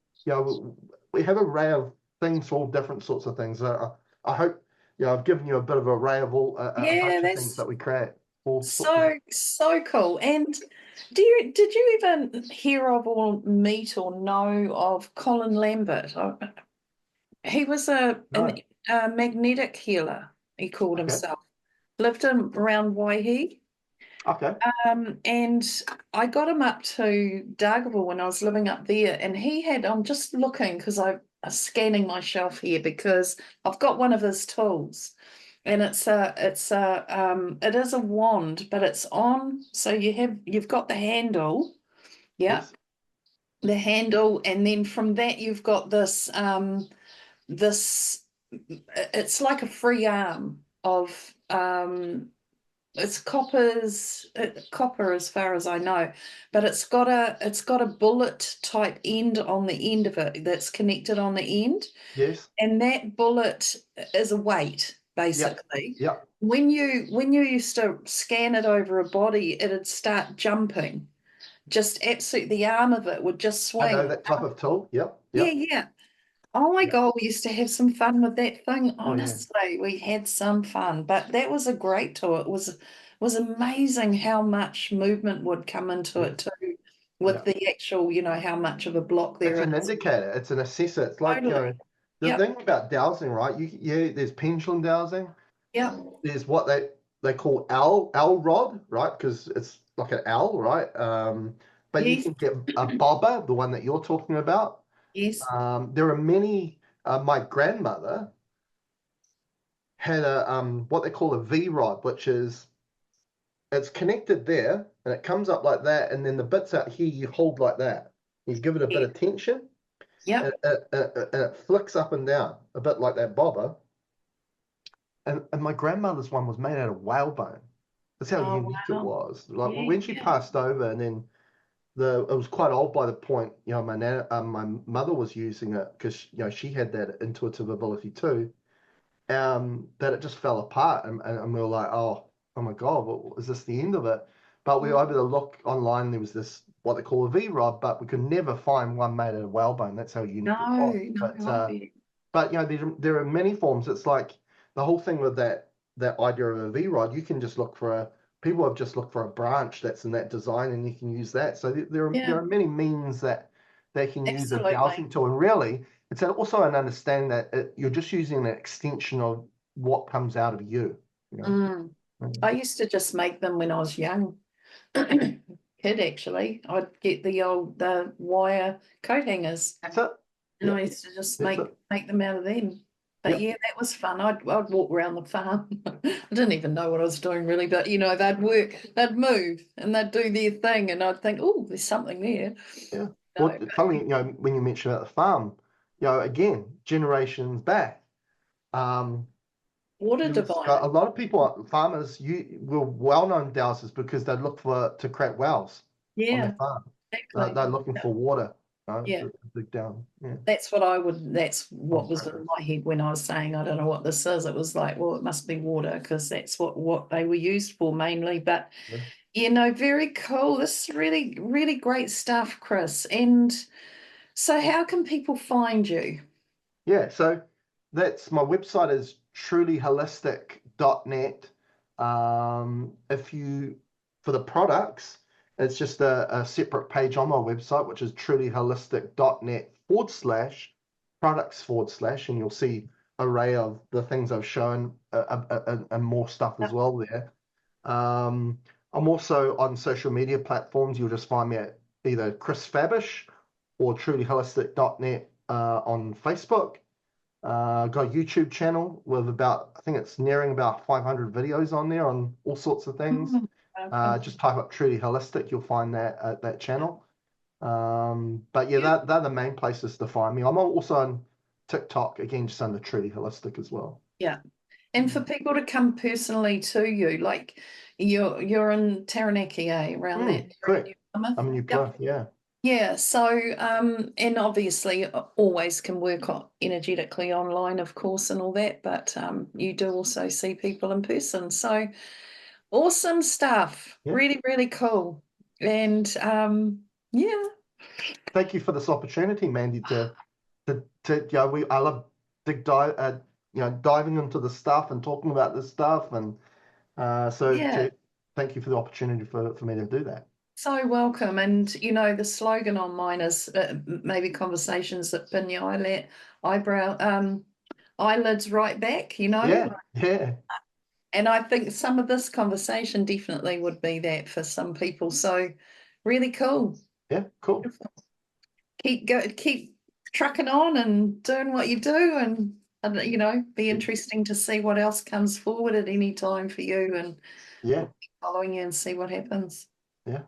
we have an array of things for all different sorts of things. I hope, I've given you a bit of an array of a Yeah, bunch of things that's that we create, all sorts of. so cool. And did you even hear of or meet or know of Colin Lambert? He was No. a magnetic healer, he called Okay. himself. Lived in around Waihi. Okay. And I got him up to Dargaville when I was living up there, and he had, I'm just looking because I'm scanning my shelf here because I've got one of his tools. And it is a wand, but it's on, so you've got the handle, yeah, Yes. the handle, and then from that you've got this it's like a free arm of it's copper as far as I know, but it's got a bullet type end on the end of it that's connected on the end, Yes. and that bullet is a weight Yep. basically. Yep. When you used to scan it over a body, it'd start jumping. Just absolutely, the arm of it would just I know swing. that type of tool. Yep. Yeah, Yep. yeah. Oh my Yep. God, we used to have some fun with that thing. Oh yeah. Honestly, we had some fun, but that was a great tour. It was amazing how much movement would come into it Yes. too, with Yeah. the actual, how much of a block It's there an is. indicator. It's an assessor. It's like, Totally. the Yep. thing about dowsing, right? There's pendulum dowsing. Yep. There's what they call owl rod, right? Because it's like an owl, right? But you Yes. can get a bobber, the one that you're talking about. Yes. There are many. My grandmother had a what they call a V rod, which is it's connected there and it comes up like that, and then the bits out here you hold like that. You give it a bit Yeah. of tension, and Yep. it flicks up and down a bit like that bobber. And my grandmother's one was made out of whalebone. That's how Oh unique it wow. was. Like Yeah. when she Yeah. passed over, and then it was quite old by the point, my mother was using it because she had that intuitive ability too. That it just fell apart, and we were like, oh my God, is this the end of it? But we were able to look online. There was this what they call a V rod, but we could never find one made out of whalebone. That's how unique it No, was. no, I bet. But there are many forms. It's like the whole thing with that idea of a V rod. You can just look for people have just looked for a branch that's in that design, and you can use that. So there are Yeah. many means that they can use a Absolutely. dowsing tool. And really, it's also an understanding that you're just using an extension of what comes out of you, you know. Mm. I used to just make them when I was young. Kid, actually. I'd get the wire coat hangers, That's it. and Yeah, I used to just that's it. make them out of them. But Yep. yeah, that was fun. I'd walk around the farm. I didn't even know what I was doing really, but they'd work, they'd move, and they'd do their thing, and I'd think, oh, there's something there. Yeah. No, Well, but funny, when you mention about the farm, again, generations back, um, water there was a divining. lot of people, farmers, were well-known dowsers because they look to create wells on their Yeah, farm. exactly. They're looking Yeah, for water, yeah. to dig down. Yeah. That's Oh, what was sorry. in my head when I was saying, I don't know what this is. It was like, well, it must be water because that's what they were used for mainly. But Yeah. very cool. This is really, really great stuff, Chris. And so how can people find you? Yeah, so that's my website is trulyholistic.net. If you for the products, it's just a separate page on my website, which is trulyholistic.net/products/, and you'll see array of the things I've shown and more stuff as well there. Um, I'm also on social media platforms. You'll just find me at either Chris Fabish or trulyholistic.net on Facebook. Got a YouTube channel with I think it's nearing about 500 videos on there on all sorts of things. Mm, okay. Just type up Truly Holistic, you'll find that channel. But yeah, Yeah. they're the main places to find me. I'm also on TikTok, again, just under Truly Holistic as well. Yeah. And for people to come personally to you, like you're in Taranaki, around that area, Correct. New Plymouth. I'm in New Yep. Plymouth, yeah. Yeah, so and obviously always can work energetically online, of course, and all that, but you do also see people in person. So awesome stuff. Yeah. Really, really cool. And yeah, Thank you for this opportunity, Mandy, I love diving into the stuff and talking about this stuff, and yeah, thank you for the opportunity for me to do that. so welcome. And the slogan on mine is maybe conversations that pin your eyelids right back. Yeah, yeah, And I think some of this conversation definitely would be that for some people. So really cool. yeah, cool. Keep trucking on and doing what you do, and be Yeah, interesting to see what else comes forward at any time for you, and yeah, we'll keep following you and see what happens. yeah. Well,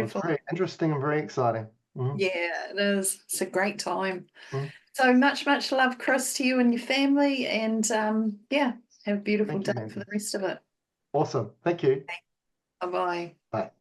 it's Beautiful. very interesting and very exciting. Yeah, it is. It's a great time. Mhm. So much, much love, Chris, to you and your family, and yeah, have a beautiful Thank you, day for Mandy. the rest of it. Awesome. Thank you. Bye bye. Bye.